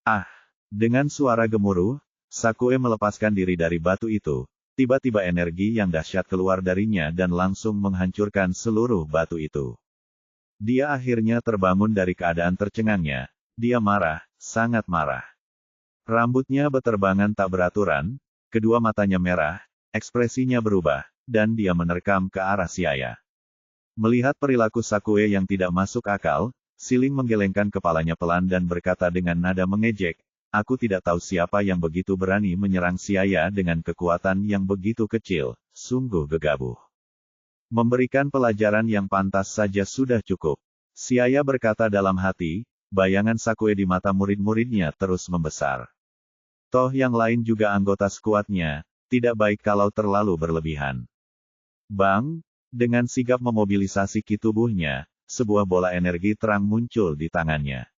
Ah! Dengan suara gemuruh, Sakue melepaskan diri dari batu itu. Tiba-tiba energi yang dahsyat keluar darinya dan langsung menghancurkan seluruh batu itu. Dia akhirnya terbangun dari keadaan tercengangnya. Dia marah, sangat marah. Rambutnya beterbangan tak beraturan, kedua matanya merah, ekspresinya berubah, dan dia menerkam ke arah Siaya. Melihat perilaku Sakue yang tidak masuk akal, Siling menggelengkan kepalanya pelan dan berkata dengan nada mengejek, "Aku tidak tahu siapa yang begitu berani menyerang Siaya dengan kekuatan yang begitu kecil, sungguh gegabah. Memberikan pelajaran yang pantas saja sudah cukup." Siaya berkata dalam hati, bayangan Sakue di mata murid-muridnya terus membesar. Toh yang lain juga anggota skuadnya, tidak baik kalau terlalu berlebihan. Bang! Dengan sigap memobilisasi ki tubuhnya, sebuah bola energi terang muncul di tangannya.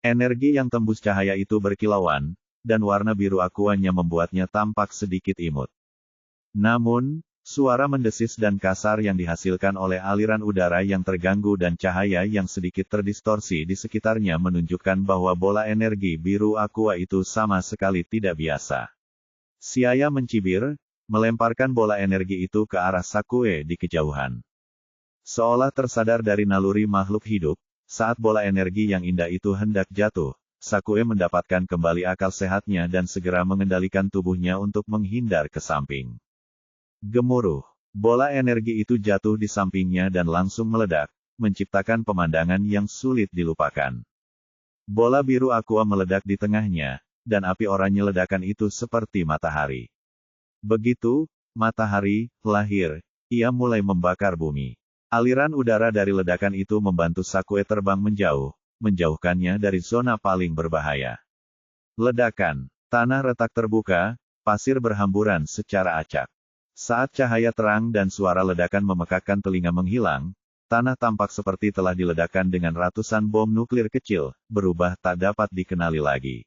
Energi yang tembus cahaya itu berkilauan, dan warna biru akuanya membuatnya tampak sedikit imut. Namun, suara mendesis dan kasar yang dihasilkan oleh aliran udara yang terganggu dan cahaya yang sedikit terdistorsi di sekitarnya menunjukkan bahwa bola energi biru aqua itu sama sekali tidak biasa. Siaya mencibir, melemparkan bola energi itu ke arah Sakue di kejauhan. Seolah tersadar dari naluri makhluk hidup, saat bola energi yang indah itu hendak jatuh, Sakue mendapatkan kembali akal sehatnya dan segera mengendalikan tubuhnya untuk menghindar ke samping. Gemuruh. Bola energi itu jatuh di sampingnya dan langsung meledak, menciptakan pemandangan yang sulit dilupakan. Bola biru aqua meledak di tengahnya, dan api oranye ledakan itu seperti matahari. Begitu matahari lahir, ia mulai membakar bumi. Aliran udara dari ledakan itu membantu Sakue terbang menjauh, menjauhkannya dari zona paling berbahaya. Ledakan, tanah retak terbuka, pasir berhamburan secara acak. Saat cahaya terang dan suara ledakan memekakkan telinga menghilang, tanah tampak seperti telah diledakkan dengan ratusan bom nuklir kecil, berubah tak dapat dikenali lagi.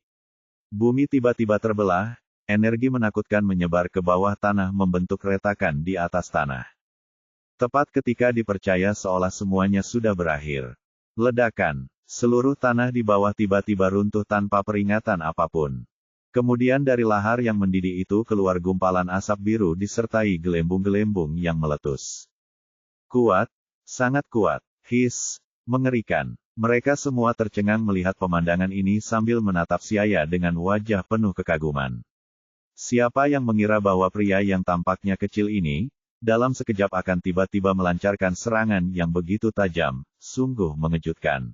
Bumi tiba-tiba terbelah, energi menakutkan menyebar ke bawah tanah membentuk retakan di atas tanah. Tepat ketika dipercaya seolah semuanya sudah berakhir. Ledakan, seluruh tanah di bawah tiba-tiba runtuh tanpa peringatan apapun. Kemudian dari lahar yang mendidih itu keluar gumpalan asap biru disertai gelembung-gelembung yang meletus. Kuat, sangat kuat, mengerikan. Mereka semua tercengang melihat pemandangan ini sambil menatap Siaya dengan wajah penuh kekaguman. Siapa yang mengira bahwa pria yang tampaknya kecil ini, dalam sekejap akan tiba-tiba melancarkan serangan yang begitu tajam, sungguh mengejutkan.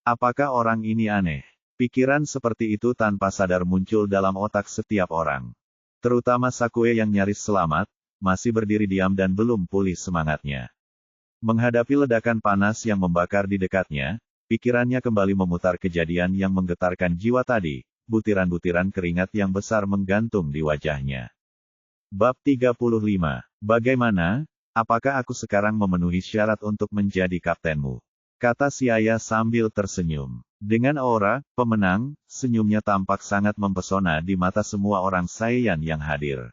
Apakah orang ini aneh? Pikiran seperti itu tanpa sadar muncul dalam otak setiap orang. Terutama Sakue yang nyaris selamat, masih berdiri diam dan belum pulih semangatnya. Menghadapi ledakan panas yang membakar di dekatnya, pikirannya kembali memutar kejadian yang menggetarkan jiwa tadi, butiran-butiran keringat yang besar menggantung di wajahnya. Bab 35. Bagaimana? Apakah aku sekarang memenuhi syarat untuk menjadi kaptenmu? Kata Siaya sambil tersenyum. Dengan aura pemenang, senyumnya tampak sangat mempesona di mata semua orang Saiyan yang hadir.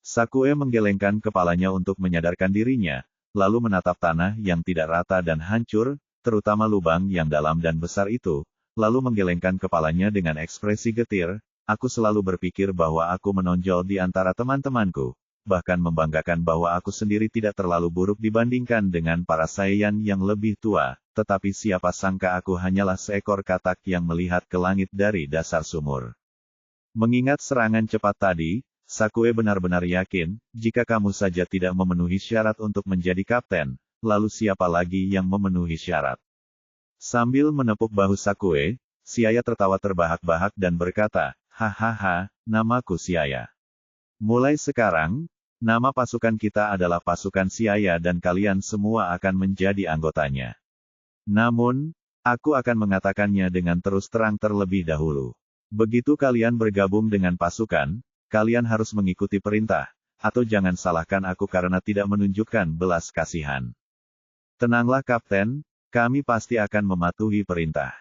Sakue menggelengkan kepalanya untuk menyadarkan dirinya, lalu menatap tanah yang tidak rata dan hancur, terutama lubang yang dalam dan besar itu, lalu menggelengkan kepalanya dengan ekspresi getir. Aku selalu berpikir bahwa aku menonjol di antara teman-temanku, bahkan membanggakan bahwa aku sendiri tidak terlalu buruk dibandingkan dengan para Saiyan yang lebih tua, tetapi siapa sangka aku hanyalah seekor katak yang melihat ke langit dari dasar sumur. Mengingat serangan cepat tadi, Sakue benar-benar yakin, jika kamu saja tidak memenuhi syarat untuk menjadi kapten, lalu siapa lagi yang memenuhi syarat? Sambil menepuk bahu Sakue, Siaya tertawa terbahak-bahak dan berkata, hahaha, namaku Siaya. Mulai sekarang, nama pasukan kita adalah pasukan Siaya dan kalian semua akan menjadi anggotanya. Namun, aku akan mengatakannya dengan terus terang terlebih dahulu. Begitu kalian bergabung dengan pasukan, kalian harus mengikuti perintah, atau jangan salahkan aku karena tidak menunjukkan belas kasihan. Tenanglah Kapten, kami pasti akan mematuhi perintah.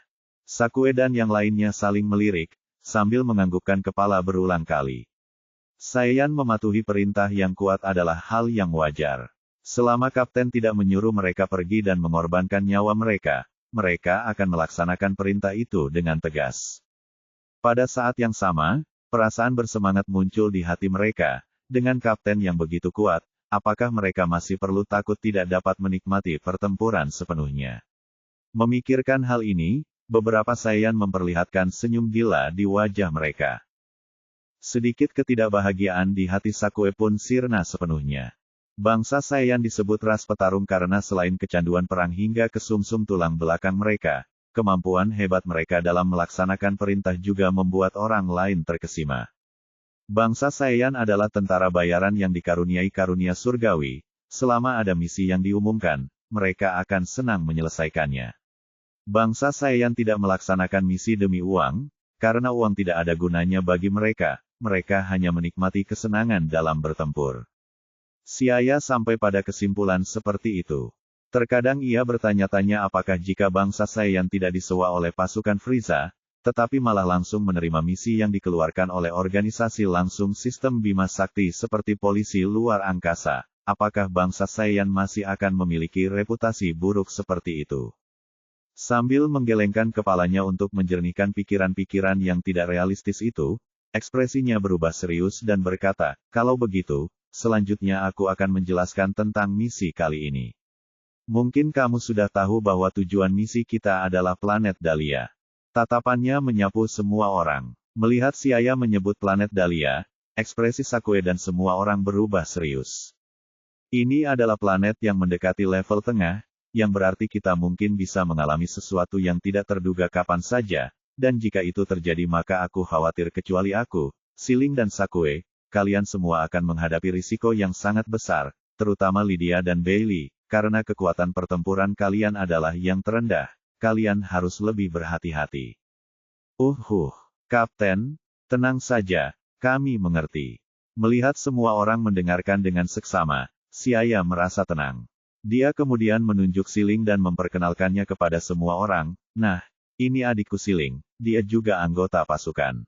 Sakue dan yang lainnya saling melirik, sambil menganggukkan kepala berulang kali. Saiyan mematuhi perintah yang kuat adalah hal yang wajar. Selama kapten tidak menyuruh mereka pergi dan mengorbankan nyawa mereka, mereka akan melaksanakan perintah itu dengan tegas. Pada saat yang sama, perasaan bersemangat muncul di hati mereka. Dengan kapten yang begitu kuat, apakah mereka masih perlu takut tidak dapat menikmati pertempuran sepenuhnya? Memikirkan hal ini, beberapa Saiyan memperlihatkan senyum gila di wajah mereka. Sedikit ketidakbahagiaan di hati Sakue pun sirna sepenuhnya. Bangsa Saiyan disebut ras petarung karena selain kecanduan perang hingga ke sumsum tulang belakang mereka, kemampuan hebat mereka dalam melaksanakan perintah juga membuat orang lain terkesima. Bangsa Saiyan adalah tentara bayaran yang dikaruniai karunia surgawi. Selama ada misi yang diumumkan, mereka akan senang menyelesaikannya. Bangsa Saiyan tidak melaksanakan misi demi uang, karena uang tidak ada gunanya bagi mereka, mereka hanya menikmati kesenangan dalam bertempur. Siaya sampai pada kesimpulan seperti itu. Terkadang ia bertanya-tanya apakah jika bangsa Saiyan tidak disewa oleh pasukan Frieza, tetapi malah langsung menerima misi yang dikeluarkan oleh organisasi langsung sistem Bima Sakti seperti polisi luar angkasa, apakah bangsa Saiyan masih akan memiliki reputasi buruk seperti itu? Sambil menggelengkan kepalanya untuk menjernihkan pikiran-pikiran yang tidak realistis itu, ekspresinya berubah serius dan berkata, kalau begitu, selanjutnya aku akan menjelaskan tentang misi kali ini. Mungkin kamu sudah tahu bahwa tujuan misi kita adalah planet Dahlia. Tatapannya menyapu semua orang. Melihat Siaya menyebut planet Dahlia, ekspresi Sakue dan semua orang berubah serius. Ini adalah planet yang mendekati level tengah, yang berarti kita mungkin bisa mengalami sesuatu yang tidak terduga kapan saja, dan jika itu terjadi maka aku khawatir kecuali aku, Siling dan Sakue, kalian semua akan menghadapi risiko yang sangat besar, terutama Lydia dan Bailey, karena kekuatan pertempuran kalian adalah yang terendah, kalian harus lebih berhati-hati. Kapten, tenang saja, kami mengerti. Melihat semua orang mendengarkan dengan seksama, Siaya merasa tenang. Dia kemudian menunjuk Siling dan memperkenalkannya kepada semua orang. Nah, ini adikku Siling, dia juga anggota pasukan.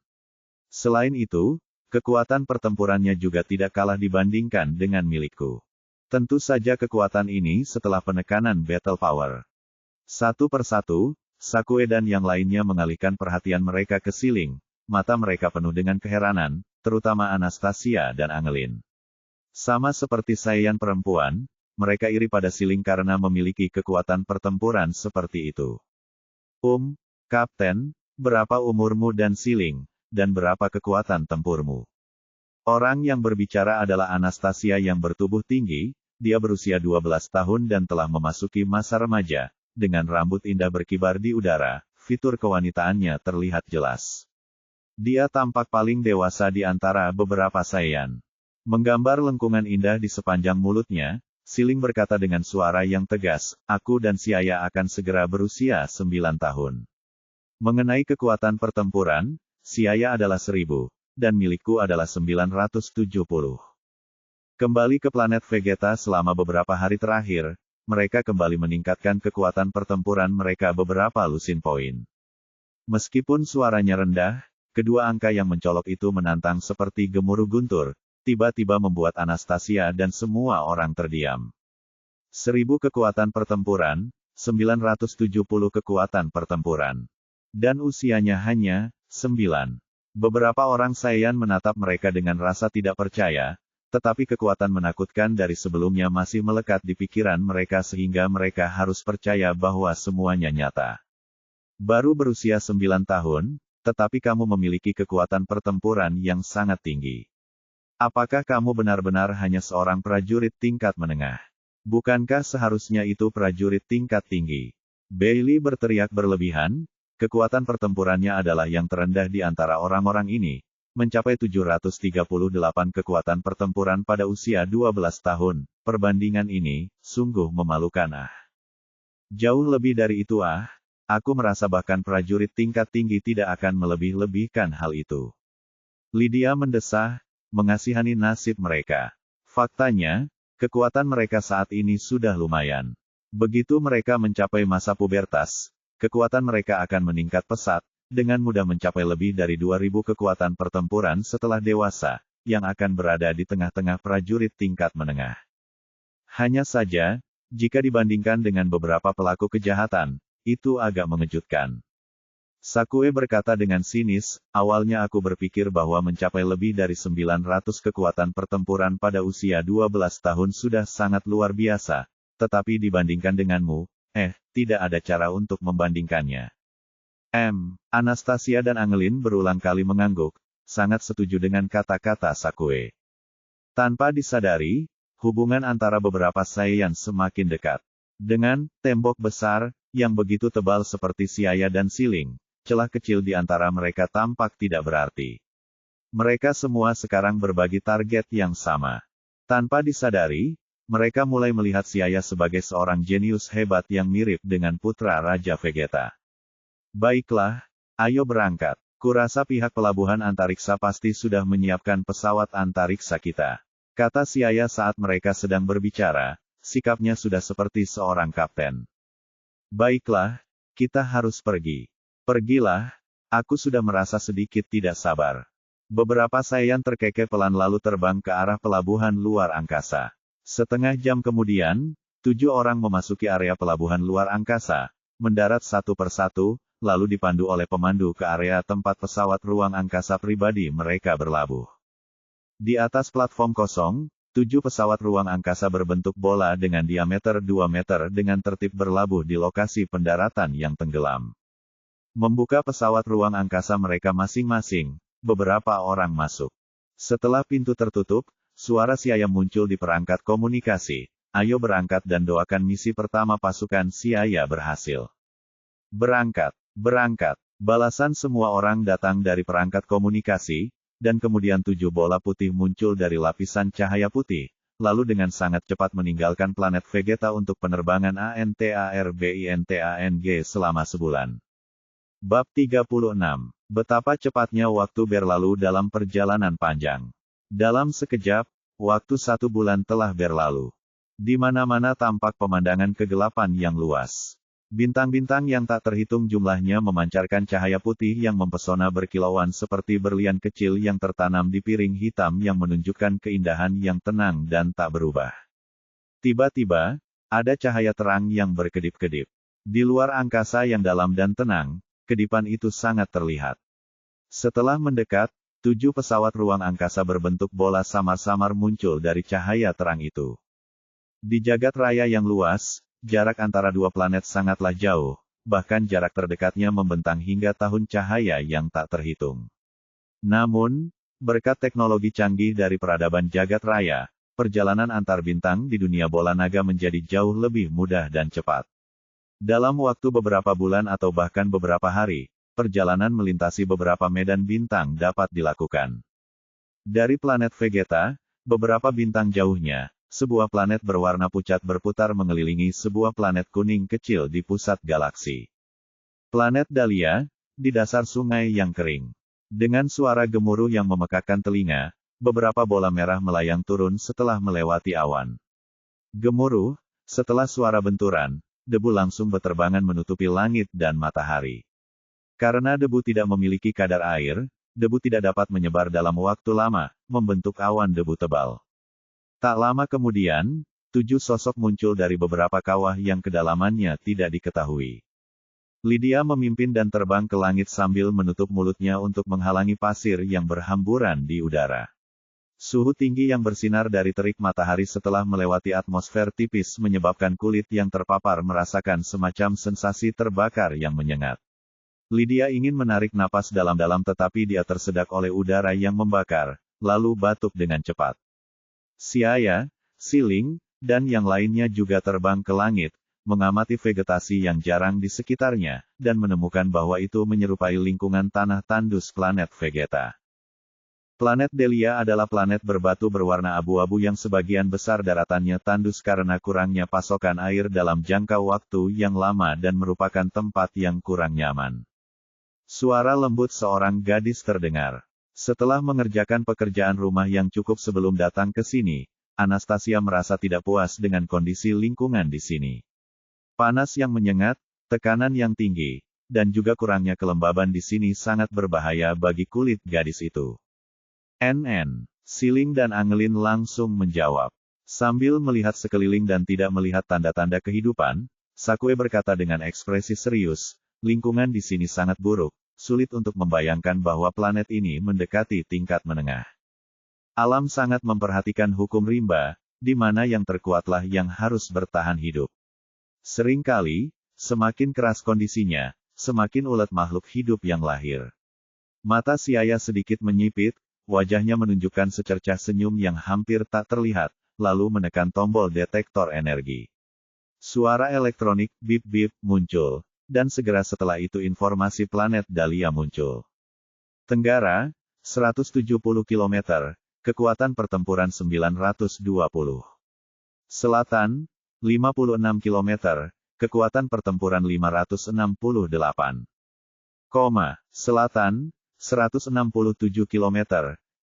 Selain itu, kekuatan pertempurannya juga tidak kalah dibandingkan dengan milikku. Tentu saja kekuatan ini setelah penekanan battle power. Satu persatu, Sakue dan yang lainnya mengalihkan perhatian mereka ke Siling. Mata mereka penuh dengan keheranan, terutama Anastasia dan Angelin. Sama seperti Saiyan perempuan, mereka iri pada Siling karena memiliki kekuatan pertempuran seperti itu. Kapten, berapa umurmu dan Siling, dan berapa kekuatan tempurmu? Orang yang berbicara adalah Anastasia yang bertubuh tinggi, dia berusia 12 tahun dan telah memasuki masa remaja, dengan rambut indah berkibar di udara, fitur kewanitaannya terlihat jelas. Dia tampak paling dewasa di antara beberapa Saiyan. Menggambar lengkungan indah di sepanjang mulutnya, Siling berkata dengan suara yang tegas, aku dan Siaya akan segera berusia 9 tahun. Mengenai kekuatan pertempuran, Siaya adalah 1000, dan milikku adalah 970. Kembali ke planet Vegeta selama beberapa hari terakhir, mereka kembali meningkatkan kekuatan pertempuran mereka beberapa lusin poin. Meskipun suaranya rendah, kedua angka yang mencolok itu menantang seperti gemuruh guntur, tiba-tiba membuat Anastasia dan semua orang terdiam. 1000 kekuatan pertempuran, 970 kekuatan pertempuran. Dan usianya hanya 9. Beberapa orang Saiyan menatap mereka dengan rasa tidak percaya, tetapi kekuatan menakutkan dari sebelumnya masih melekat di pikiran mereka sehingga mereka harus percaya bahwa semuanya nyata. Baru berusia 9 tahun, tetapi kamu memiliki kekuatan pertempuran yang sangat tinggi. Apakah kamu benar-benar hanya seorang prajurit tingkat menengah? Bukankah seharusnya itu prajurit tingkat tinggi? Bailey berteriak berlebihan, kekuatan pertempurannya adalah yang terendah di antara orang-orang ini, mencapai 738 kekuatan pertempuran pada usia 12 tahun, perbandingan ini, sungguh memalukan Jauh lebih dari itu aku merasa bahkan prajurit tingkat tinggi tidak akan melebih-lebihkan hal itu. Lydia mendesah, mengasihani nasib mereka. Faktanya, kekuatan mereka saat ini sudah lumayan. Begitu mereka mencapai masa pubertas, kekuatan mereka akan meningkat pesat, dengan mudah mencapai lebih dari 2000 kekuatan pertempuran setelah dewasa, yang akan berada di tengah-tengah prajurit tingkat menengah. Hanya saja, jika dibandingkan dengan beberapa pelaku kejahatan, itu agak mengejutkan. Sakue berkata dengan sinis, awalnya aku berpikir bahwa mencapai lebih dari 900 kekuatan pertempuran pada usia 12 tahun sudah sangat luar biasa, tetapi dibandingkan denganmu, tidak ada cara untuk membandingkannya. Anastasia dan Angelin berulang kali mengangguk, sangat setuju dengan kata-kata Sakue. Tanpa disadari, hubungan antara beberapa Saiyan semakin dekat. Dengan tembok besar, yang begitu tebal seperti Siaya dan Siling, celah kecil di antara mereka tampak tidak berarti. Mereka semua sekarang berbagi target yang sama. Tanpa disadari, mereka mulai melihat Siaya sebagai seorang jenius hebat yang mirip dengan putra Raja Vegeta. Baiklah, ayo berangkat. Kurasa pihak pelabuhan antariksa pasti sudah menyiapkan pesawat antariksa kita. Kata Siaya saat mereka sedang berbicara, sikapnya sudah seperti seorang kapten. Baiklah, kita harus pergi. Pergilah, aku sudah merasa sedikit tidak sabar. Beberapa Saiyan terkekeh pelan lalu terbang ke arah pelabuhan luar angkasa. Setengah jam kemudian, 7 orang memasuki area pelabuhan luar angkasa, mendarat satu persatu, lalu dipandu oleh pemandu ke area tempat pesawat ruang angkasa pribadi mereka berlabuh. Di atas platform kosong, 7 pesawat ruang angkasa berbentuk bola dengan diameter 2 meter dengan tertib berlabuh di lokasi pendaratan yang tenggelam. Membuka pesawat ruang angkasa mereka masing-masing, beberapa orang masuk. Setelah pintu tertutup, suara Siaya muncul di perangkat komunikasi. ayo berangkat dan doakan misi pertama pasukan Siaya berhasil. Berangkat, berangkat. Balasan semua orang datang dari perangkat komunikasi, dan kemudian 7 bola putih muncul dari lapisan cahaya putih, lalu dengan sangat cepat meninggalkan planet Vegeta untuk penerbangan ANTARBINTANG selama sebulan. Bab 36. Betapa cepatnya waktu berlalu dalam perjalanan panjang. Dalam sekejap, waktu 1 bulan telah berlalu. Di mana-mana tampak pemandangan kegelapan yang luas. Bintang-bintang yang tak terhitung jumlahnya memancarkan cahaya putih yang mempesona berkilauan seperti berlian kecil yang tertanam di piring hitam yang menunjukkan keindahan yang tenang dan tak berubah. Tiba-tiba, ada cahaya terang yang berkedip-kedip. Di luar angkasa yang dalam dan tenang, kedipan itu sangat terlihat. Setelah mendekat, 7 pesawat ruang angkasa berbentuk bola samar-samar muncul dari cahaya terang itu. Di jagat raya yang luas, jarak antara 2 planet sangatlah jauh, bahkan jarak terdekatnya membentang hingga tahun cahaya yang tak terhitung. Namun, berkat teknologi canggih dari peradaban jagat raya, perjalanan antar bintang di dunia bola naga menjadi jauh lebih mudah dan cepat. Dalam waktu beberapa bulan atau bahkan beberapa hari, perjalanan melintasi beberapa medan bintang dapat dilakukan. Dari planet Vegeta, beberapa bintang jauhnya, sebuah planet berwarna pucat berputar mengelilingi sebuah planet kuning kecil di pusat galaksi. Planet Dahlia, di dasar sungai yang kering. Dengan suara gemuruh yang memekakkan telinga, beberapa bola merah melayang turun setelah melewati awan. Gemuruh, setelah suara benturan, debu langsung beterbangan menutupi langit dan matahari. Karena debu tidak memiliki kadar air, debu tidak dapat menyebar dalam waktu lama, membentuk awan debu tebal. Tak lama kemudian, 7 sosok muncul dari beberapa kawah yang kedalamannya tidak diketahui. Lydia memimpin dan terbang ke langit sambil menutup mulutnya untuk menghalangi pasir yang berhamburan di udara. Suhu tinggi yang bersinar dari terik matahari setelah melewati atmosfer tipis menyebabkan kulit yang terpapar merasakan semacam sensasi terbakar yang menyengat. Lydia ingin menarik napas dalam-dalam tetapi dia tersedak oleh udara yang membakar, lalu batuk dengan cepat. Siaya, Siling, dan yang lainnya juga terbang ke langit, mengamati vegetasi yang jarang di sekitarnya, dan menemukan bahwa itu menyerupai lingkungan tanah tandus planet Vegeta. Planet Dahlia adalah planet berbatu berwarna abu-abu yang sebagian besar daratannya tandus karena kurangnya pasokan air dalam jangka waktu yang lama dan merupakan tempat yang kurang nyaman. Suara lembut seorang gadis terdengar. Setelah mengerjakan pekerjaan rumah yang cukup sebelum datang ke sini, Anastasia merasa tidak puas dengan kondisi lingkungan di sini. Panas yang menyengat, tekanan yang tinggi, dan juga kurangnya kelembaban di sini sangat berbahaya bagi kulit gadis itu. Siling dan Angelin langsung menjawab. Sambil melihat sekeliling dan tidak melihat tanda-tanda kehidupan, Sakue berkata dengan ekspresi serius, lingkungan di sini sangat buruk. Sulit untuk membayangkan bahwa planet ini mendekati tingkat menengah. Alam sangat memperhatikan hukum rimba, di mana yang terkuatlah yang harus bertahan hidup. Seringkali, semakin keras kondisinya, semakin ulet makhluk hidup yang lahir. Mata Siaya sedikit menyipit, wajahnya menunjukkan secercah senyum yang hampir tak terlihat, lalu menekan tombol detektor energi. Suara elektronik bip-bip muncul. Dan segera setelah itu informasi planet Dahlia muncul. Tenggara, 170 km, kekuatan pertempuran 920. Selatan, 56 km, kekuatan pertempuran 568. Selatan, 167 km,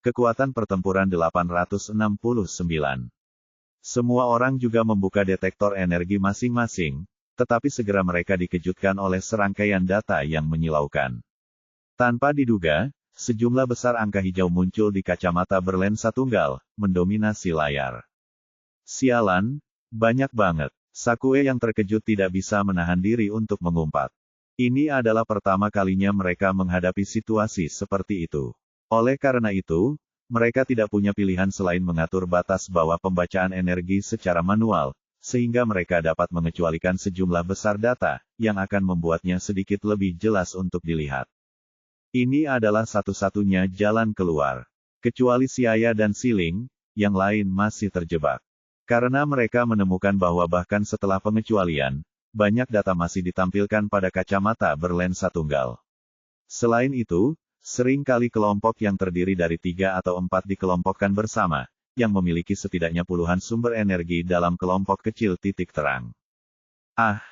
kekuatan pertempuran 869. Semua orang juga membuka detektor energi masing-masing, tetapi segera mereka dikejutkan oleh serangkaian data yang menyilaukan. Tanpa diduga, sejumlah besar angka hijau muncul di kacamata berlensa tunggal, mendominasi layar. Sialan, banyak banget. Sakue yang terkejut tidak bisa menahan diri untuk mengumpat. Ini adalah pertama kalinya mereka menghadapi situasi seperti itu. Oleh karena itu, mereka tidak punya pilihan selain mengatur batas bawah pembacaan energi secara manual, sehingga mereka dapat mengecualikan sejumlah besar data, yang akan membuatnya sedikit lebih jelas untuk dilihat. Ini adalah satu-satunya jalan keluar. Kecuali Siaya dan Siling, yang lain masih terjebak. Karena mereka menemukan bahwa bahkan setelah pengecualian, banyak data masih ditampilkan pada kacamata berlensa tunggal. Selain itu, sering kali kelompok yang terdiri dari 3 atau 4 dikelompokkan bersama, yang memiliki setidaknya puluhan sumber energi dalam kelompok kecil titik terang. Ah,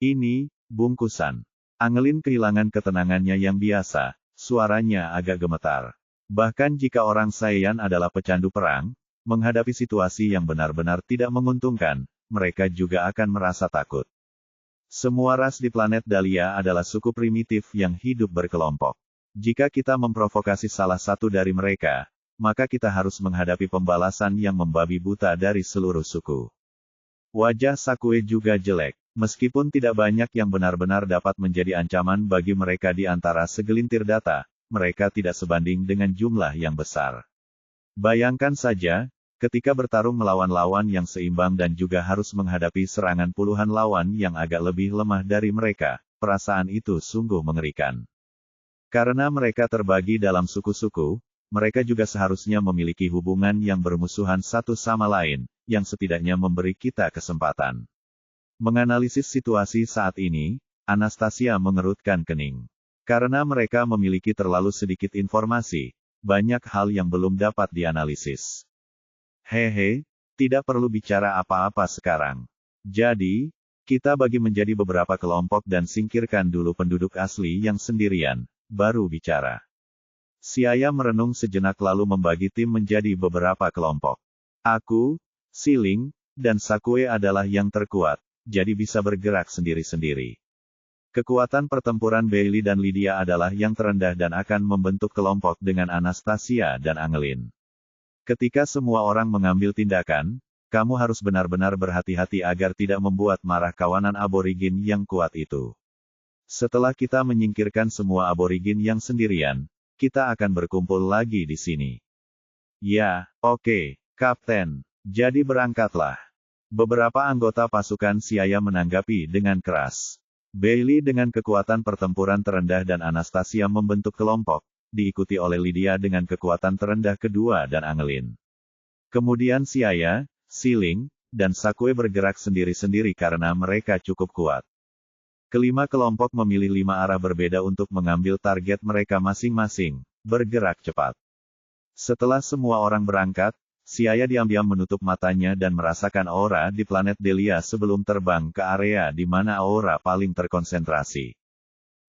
ini, bungkusan. Angelin kehilangan ketenangannya yang biasa, suaranya agak gemetar. Bahkan jika orang Saiyan adalah pecandu perang, menghadapi situasi yang benar-benar tidak menguntungkan, mereka juga akan merasa takut. Semua ras di planet Dahlia adalah suku primitif yang hidup berkelompok. Jika kita memprovokasi salah satu dari mereka, maka kita harus menghadapi pembalasan yang membabi buta dari seluruh suku. Wajah Sakue juga jelek, meskipun tidak banyak yang benar-benar dapat menjadi ancaman bagi mereka di antara segelintir data, mereka tidak sebanding dengan jumlah yang besar. Bayangkan saja, ketika bertarung melawan lawan yang seimbang dan juga harus menghadapi serangan puluhan lawan yang agak lebih lemah dari mereka, perasaan itu sungguh mengerikan. Karena mereka terbagi dalam suku-suku, mereka juga seharusnya memiliki hubungan yang bermusuhan satu sama lain, yang setidaknya memberi kita kesempatan. Menganalisis situasi saat ini, Anastasia mengerutkan kening. Karena mereka memiliki terlalu sedikit informasi, banyak hal yang belum dapat dianalisis. Hehe, tidak perlu bicara apa-apa sekarang. Jadi, kita bagi menjadi beberapa kelompok dan singkirkan dulu penduduk asli yang sendirian, baru bicara. Siaya merenung sejenak lalu membagi tim menjadi beberapa kelompok. Aku, Siling, dan Sakue adalah yang terkuat, jadi bisa bergerak sendiri-sendiri. Kekuatan pertempuran Bailey dan Lydia adalah yang terendah dan akan membentuk kelompok dengan Anastasia dan Angelin. Ketika semua orang mengambil tindakan, kamu harus benar-benar berhati-hati agar tidak membuat marah kawanan aborigin yang kuat itu. Setelah kita menyingkirkan semua aborigin yang sendirian, kita akan berkumpul lagi di sini. Ya, oke, Kapten. Jadi berangkatlah. Beberapa anggota pasukan Siaya menanggapi dengan keras. Bailey dengan kekuatan pertempuran terendah dan Anastasia membentuk kelompok, diikuti oleh Lydia dengan kekuatan terendah kedua dan Angelin. Kemudian Siaya, Siling, dan Sakue bergerak sendiri-sendiri karena mereka cukup kuat. Kelima kelompok memilih 5 arah berbeda untuk mengambil target mereka masing-masing, bergerak cepat. Setelah semua orang berangkat, Siaya diam-diam menutup matanya dan merasakan aura di planet Dahlia sebelum terbang ke area di mana aura paling terkonsentrasi.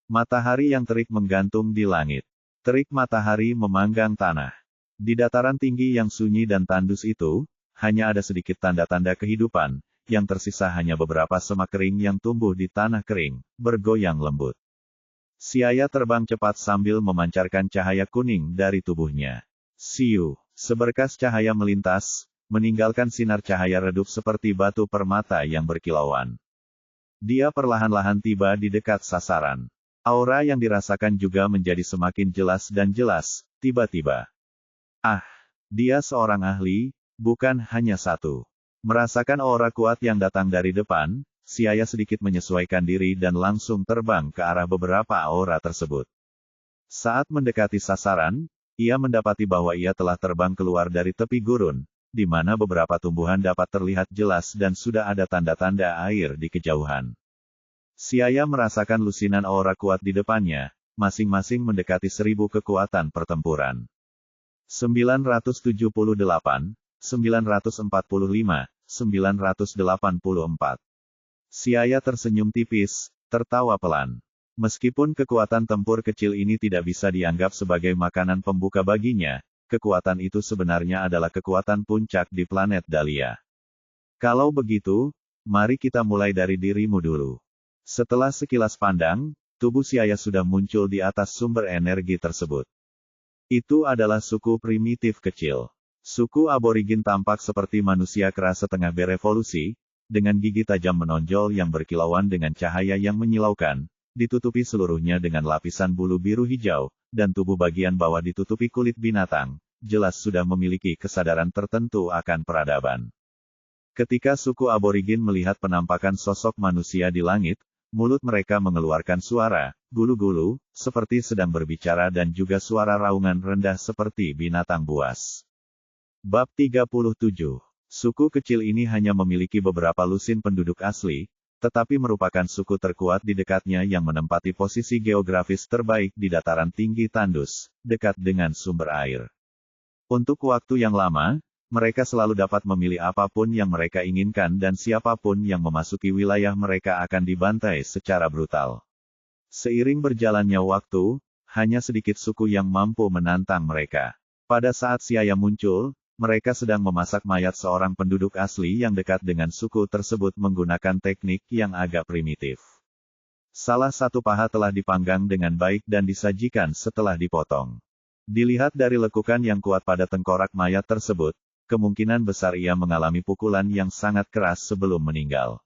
Matahari yang terik menggantung di langit. Terik matahari memanggang tanah. Di dataran tinggi yang sunyi dan tandus itu, hanya ada sedikit tanda-tanda kehidupan, yang tersisa hanya beberapa semak kering yang tumbuh di tanah kering, bergoyang lembut. Siaya terbang cepat sambil memancarkan cahaya kuning dari tubuhnya. Siu, seberkas cahaya melintas, meninggalkan sinar cahaya redup seperti batu permata yang berkilauan. Dia perlahan-lahan tiba di dekat sasaran. Aura yang dirasakan juga menjadi semakin jelas dan jelas, tiba-tiba. Ah, dia seorang ahli, bukan hanya satu. Merasakan aura kuat yang datang dari depan, Siaya sedikit menyesuaikan diri dan langsung terbang ke arah beberapa aura tersebut. Saat mendekati sasaran, ia mendapati bahwa ia telah terbang keluar dari tepi gurun, di mana beberapa tumbuhan dapat terlihat jelas dan sudah ada tanda-tanda air di kejauhan. Siaya merasakan lusinan aura kuat di depannya, masing-masing mendekati 1000 kekuatan pertempuran. 978, 945, 984. Siaya tersenyum tipis, tertawa pelan. Meskipun kekuatan tempur kecil ini tidak bisa dianggap sebagai makanan pembuka baginya, kekuatan itu sebenarnya adalah kekuatan puncak di planet Dahlia. Kalau begitu, mari kita mulai dari dirimu dulu. Setelah sekilas pandang, tubuh Siaya sudah muncul di atas sumber energi tersebut. Itu adalah suku primitif kecil. Suku aborigin tampak seperti manusia keras setengah berevolusi, dengan gigi tajam menonjol yang berkilauan dengan cahaya yang menyilaukan, ditutupi seluruhnya dengan lapisan bulu biru hijau, dan tubuh bagian bawah ditutupi kulit binatang, jelas sudah memiliki kesadaran tertentu akan peradaban. Ketika suku aborigin melihat penampakan sosok manusia di langit, mulut mereka mengeluarkan suara, gulu-gulu, seperti sedang berbicara dan juga suara raungan rendah seperti binatang buas. Bab 37. Suku kecil ini hanya memiliki beberapa lusin penduduk asli, tetapi merupakan suku terkuat di dekatnya yang menempati posisi geografis terbaik di dataran tinggi tandus, dekat dengan sumber air. Untuk waktu yang lama, mereka selalu dapat memilih apapun yang mereka inginkan dan siapapun yang memasuki wilayah mereka akan dibantai secara brutal. Seiring berjalannya waktu, hanya sedikit suku yang mampu menantang mereka. Pada saat Siaya muncul, mereka sedang memasak mayat seorang penduduk asli yang dekat dengan suku tersebut menggunakan teknik yang agak primitif. Salah satu paha telah dipanggang dengan baik dan disajikan setelah dipotong. Dilihat dari lekukan yang kuat pada tengkorak mayat tersebut, kemungkinan besar ia mengalami pukulan yang sangat keras sebelum meninggal.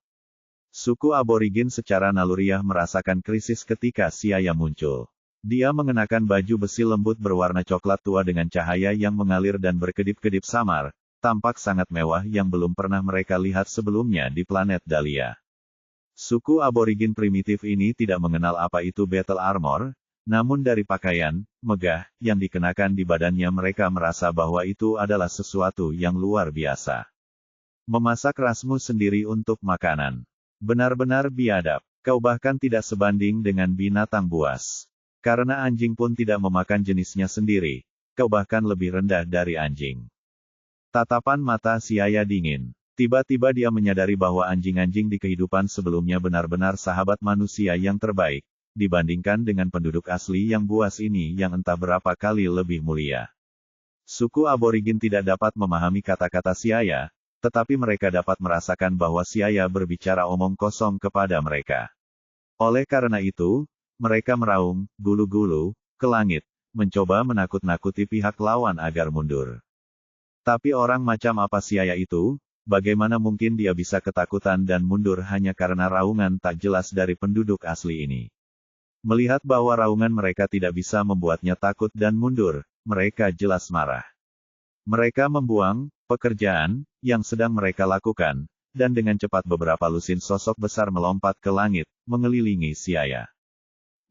Suku aborigin secara naluriah merasakan krisis ketika Siaya muncul. Dia mengenakan baju besi lembut berwarna coklat tua dengan cahaya yang mengalir dan berkedip-kedip samar, tampak sangat mewah yang belum pernah mereka lihat sebelumnya di planet Dahlia. Suku aborigin primitif ini tidak mengenal apa itu battle armor, namun dari pakaian megah yang dikenakan di badannya mereka merasa bahwa itu adalah sesuatu yang luar biasa. Memasak rasmu sendiri untuk makanan. Benar-benar biadab. Kau bahkan tidak sebanding dengan binatang buas. Karena anjing pun tidak memakan jenisnya sendiri, kau bahkan lebih rendah dari anjing. Tatapan mata Siaya dingin. Tiba-tiba dia menyadari bahwa anjing-anjing di kehidupan sebelumnya benar-benar sahabat manusia yang terbaik, dibandingkan dengan penduduk asli yang buas ini yang entah berapa kali lebih mulia. Suku aborigin tidak dapat memahami kata-kata Siaya, tetapi mereka dapat merasakan bahwa Siaya berbicara omong kosong kepada mereka. Oleh karena itu, mereka meraung, gulu-gulu, ke langit, mencoba menakut-nakuti pihak lawan agar mundur. Tapi orang macam apa Siaya itu, bagaimana mungkin dia bisa ketakutan dan mundur hanya karena raungan tak jelas dari penduduk asli ini. Melihat bahwa raungan mereka tidak bisa membuatnya takut dan mundur, mereka jelas marah. Mereka membuang pekerjaan yang sedang mereka lakukan, dan dengan cepat beberapa lusin sosok besar melompat ke langit, mengelilingi Siaya.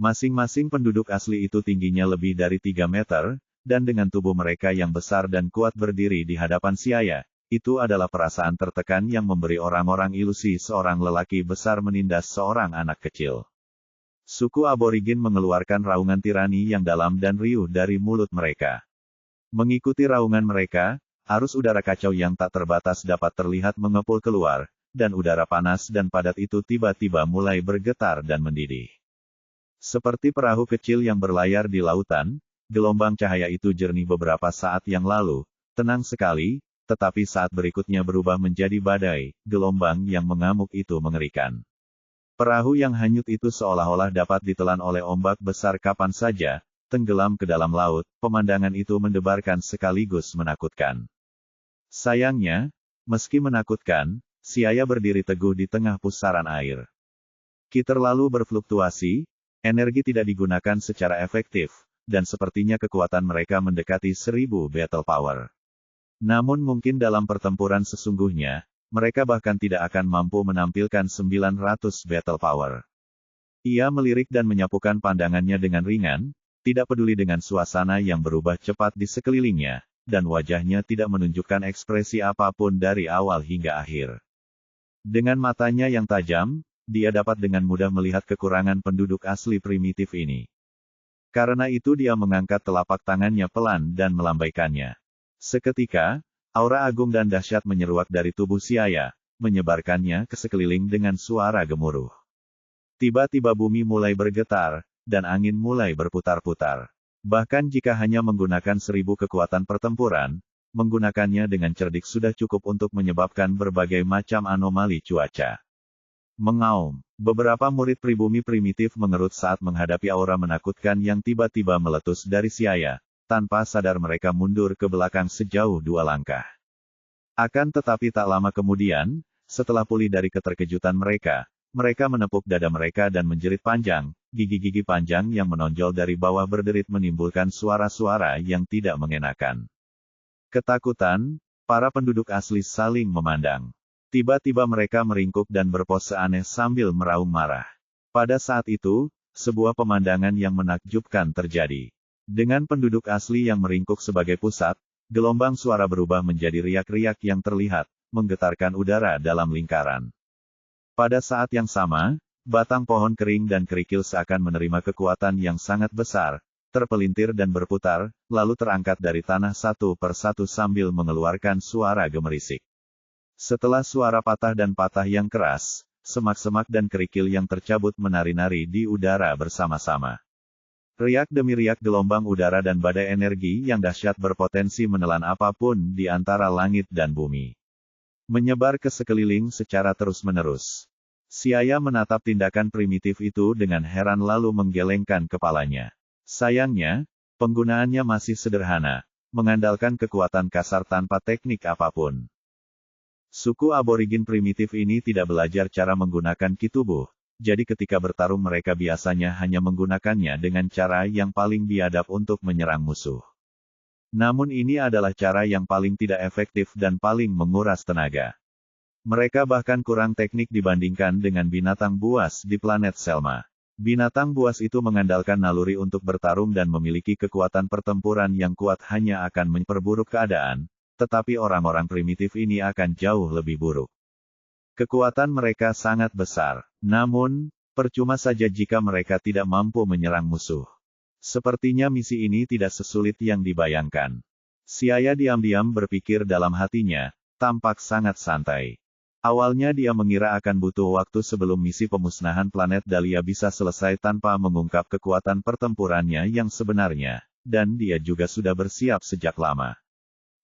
Masing-masing penduduk asli itu tingginya lebih dari 3 meter, dan dengan tubuh mereka yang besar dan kuat berdiri di hadapan Siaya, itu adalah perasaan tertekan yang memberi orang-orang ilusi seorang lelaki besar menindas seorang anak kecil. Suku aborigin mengeluarkan raungan tirani yang dalam dan riuh dari mulut mereka. Mengikuti raungan mereka, arus udara kacau yang tak terbatas dapat terlihat mengepul keluar, dan udara panas dan padat itu tiba-tiba mulai bergetar dan mendidih. Seperti perahu kecil yang berlayar di lautan, gelombang cahaya itu jernih beberapa saat yang lalu, tenang sekali, tetapi saat berikutnya berubah menjadi badai, gelombang yang mengamuk itu mengerikan. Perahu yang hanyut itu seolah-olah dapat ditelan oleh ombak besar kapan saja, tenggelam ke dalam laut, pemandangan itu mendebarkan sekaligus menakutkan. Sayangnya, meski menakutkan, Siaya berdiri teguh di tengah pusaran air. Ki terlalu berfluktuasi, energi tidak digunakan secara efektif, dan sepertinya kekuatan mereka mendekati 1000 battle power. Namun mungkin dalam pertempuran sesungguhnya, mereka bahkan tidak akan mampu menampilkan 900 battle power. Ia melirik dan menyapukan pandangannya dengan ringan, tidak peduli dengan suasana yang berubah cepat di sekelilingnya, dan wajahnya tidak menunjukkan ekspresi apapun dari awal hingga akhir. Dengan matanya yang tajam, dia dapat dengan mudah melihat kekurangan penduduk asli primitif ini. Karena itu dia mengangkat telapak tangannya pelan dan melambaikannya. Seketika, aura agung dan dahsyat menyeruak dari tubuh Siaya, menyebarkannya ke sekeliling dengan suara gemuruh. Tiba-tiba bumi mulai bergetar, dan angin mulai berputar-putar. Bahkan jika hanya menggunakan 1000 kekuatan pertempuran, menggunakannya dengan cerdik sudah cukup untuk menyebabkan berbagai macam anomali cuaca. Mengaum. Beberapa murid pribumi primitif mengerut saat menghadapi aura menakutkan yang tiba-tiba meletus dari Siaya. Tanpa sadar mereka mundur ke belakang sejauh 2 langkah. Akan tetapi tak lama kemudian, setelah pulih dari keterkejutan mereka menepuk dada mereka dan menjerit panjang, gigi-gigi panjang yang menonjol dari bawah berderit menimbulkan suara-suara yang tidak mengenakan. Ketakutan, para penduduk asli saling memandang. Tiba-tiba mereka meringkuk dan berpose aneh sambil meraung marah. Pada saat itu, sebuah pemandangan yang menakjubkan terjadi. Dengan penduduk asli yang meringkuk sebagai pusat, gelombang suara berubah menjadi riak-riak yang terlihat, menggetarkan udara dalam lingkaran. Pada saat yang sama, batang pohon kering dan kerikil seakan menerima kekuatan yang sangat besar, terpelintir dan berputar, lalu terangkat dari tanah satu per satu sambil mengeluarkan suara gemerisik. Setelah suara patah dan patah yang keras, semak-semak dan kerikil yang tercabut menari-nari di udara bersama-sama. Riak demi riak gelombang udara dan badai energi yang dahsyat berpotensi menelan apapun di antara langit dan bumi. Menyebar ke sekeliling secara terus-menerus. Siaya menatap tindakan primitif itu dengan heran lalu menggelengkan kepalanya. Sayangnya, penggunaannya masih sederhana, mengandalkan kekuatan kasar tanpa teknik apapun. Suku aborigin primitif ini tidak belajar cara menggunakan ki tubuh, jadi ketika bertarung mereka biasanya hanya menggunakannya dengan cara yang paling biadab untuk menyerang musuh. Namun ini adalah cara yang paling tidak efektif dan paling menguras tenaga. Mereka bahkan kurang teknik dibandingkan dengan binatang buas di planet Selma. Binatang buas itu mengandalkan naluri untuk bertarung dan memiliki kekuatan pertempuran yang kuat hanya akan memperburuk keadaan. Tetapi orang-orang primitif ini akan jauh lebih buruk. Kekuatan mereka sangat besar, namun, percuma saja jika mereka tidak mampu menyerang musuh. Sepertinya misi ini tidak sesulit yang dibayangkan. Siaya diam-diam berpikir dalam hatinya, tampak sangat santai. Awalnya dia mengira akan butuh waktu sebelum misi pemusnahan planet Dahlia bisa selesai tanpa mengungkap kekuatan pertempurannya yang sebenarnya, dan dia juga sudah bersiap sejak lama.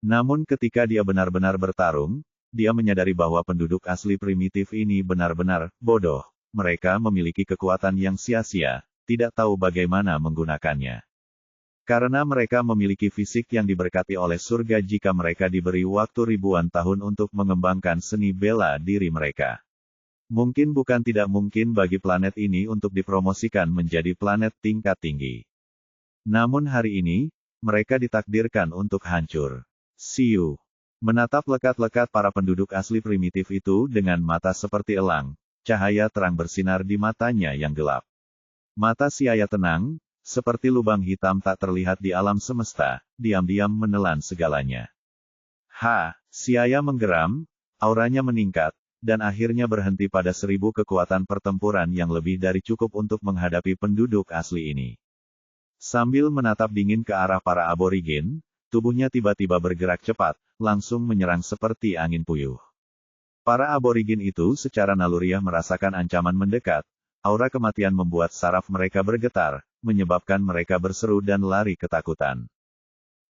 Namun ketika dia benar-benar bertarung, dia menyadari bahwa penduduk asli primitif ini benar-benar bodoh. Mereka memiliki kekuatan yang sia-sia, tidak tahu bagaimana menggunakannya. Karena mereka memiliki fisik yang diberkati oleh surga jika mereka diberi waktu ribuan tahun untuk mengembangkan seni bela diri mereka. Mungkin bukan tidak mungkin bagi planet ini untuk dipromosikan menjadi planet tingkat tinggi. Namun hari ini, mereka ditakdirkan untuk hancur. Siu menatap lekat-lekat para penduduk asli primitif itu dengan mata seperti elang, cahaya terang bersinar di matanya yang gelap. Mata Siaya tenang, seperti lubang hitam tak terlihat di alam semesta, diam-diam menelan segalanya. Siaya menggeram, auranya meningkat, dan akhirnya berhenti pada 1000 kekuatan pertempuran yang lebih dari cukup untuk menghadapi penduduk asli ini. Sambil menatap dingin ke arah para aborigin, tubuhnya tiba-tiba bergerak cepat, langsung menyerang seperti angin puyuh. Para aborigin itu secara naluriah merasakan ancaman mendekat, aura kematian membuat saraf mereka bergetar, menyebabkan mereka berseru dan lari ketakutan.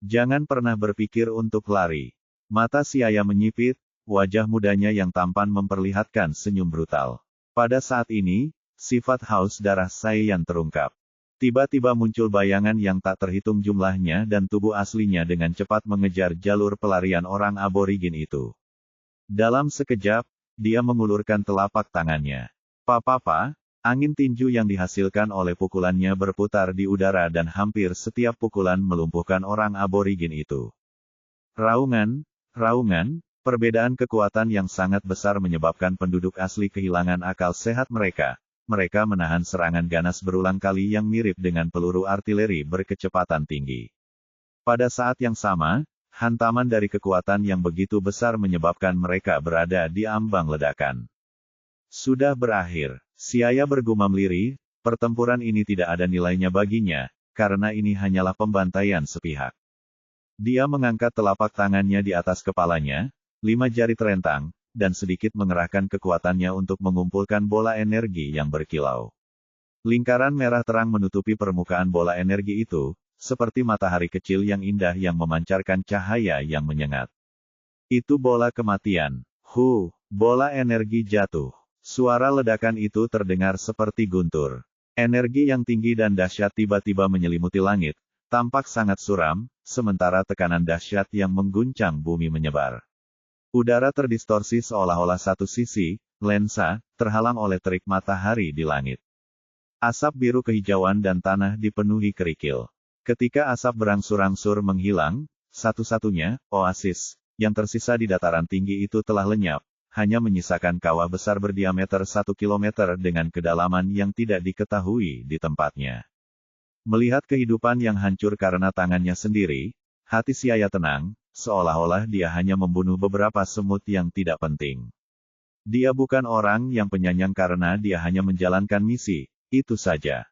Jangan pernah berpikir untuk lari. Mata Siaya menyipit, wajah mudanya yang tampan memperlihatkan senyum brutal. Pada saat ini, sifat haus darah Saiyan terungkap. Tiba-tiba muncul bayangan yang tak terhitung jumlahnya dan tubuh aslinya dengan cepat mengejar jalur pelarian orang aborigin itu. Dalam sekejap, dia mengulurkan telapak tangannya. Papa, angin tinju yang dihasilkan oleh pukulannya berputar di udara dan hampir setiap pukulan melumpuhkan orang aborigin itu. Raungan, perbedaan kekuatan yang sangat besar menyebabkan penduduk asli kehilangan akal sehat mereka. Mereka menahan serangan ganas berulang kali yang mirip dengan peluru artileri berkecepatan tinggi. Pada saat yang sama, hantaman dari kekuatan yang begitu besar menyebabkan mereka berada di ambang ledakan. Sudah berakhir, Siaya bergumam lirih, pertempuran ini tidak ada nilainya baginya, karena ini hanyalah pembantaian sepihak. Dia mengangkat telapak tangannya di atas kepalanya, 5 jari terentang, dan sedikit mengerahkan kekuatannya untuk mengumpulkan bola energi yang berkilau. Lingkaran merah terang menutupi permukaan bola energi itu, seperti matahari kecil yang indah yang memancarkan cahaya yang menyengat. Itu bola kematian. Bola energi jatuh. Suara ledakan itu terdengar seperti guntur. Energi yang tinggi dan dahsyat tiba-tiba menyelimuti langit, tampak sangat suram, sementara tekanan dahsyat yang mengguncang bumi menyebar. Udara terdistorsi seolah-olah satu sisi, lensa, terhalang oleh terik matahari di langit. Asap biru kehijauan dan tanah dipenuhi kerikil. Ketika asap berangsur-angsur menghilang, satu-satunya oasis yang tersisa di dataran tinggi itu telah lenyap, hanya menyisakan kawah besar berdiameter 1 kilometer dengan kedalaman yang tidak diketahui di tempatnya. Melihat kehidupan yang hancur karena tangannya sendiri, hati Siaya tenang, seolah-olah dia hanya membunuh beberapa semut yang tidak penting. Dia bukan orang yang penyayang karena dia hanya menjalankan misi, itu saja.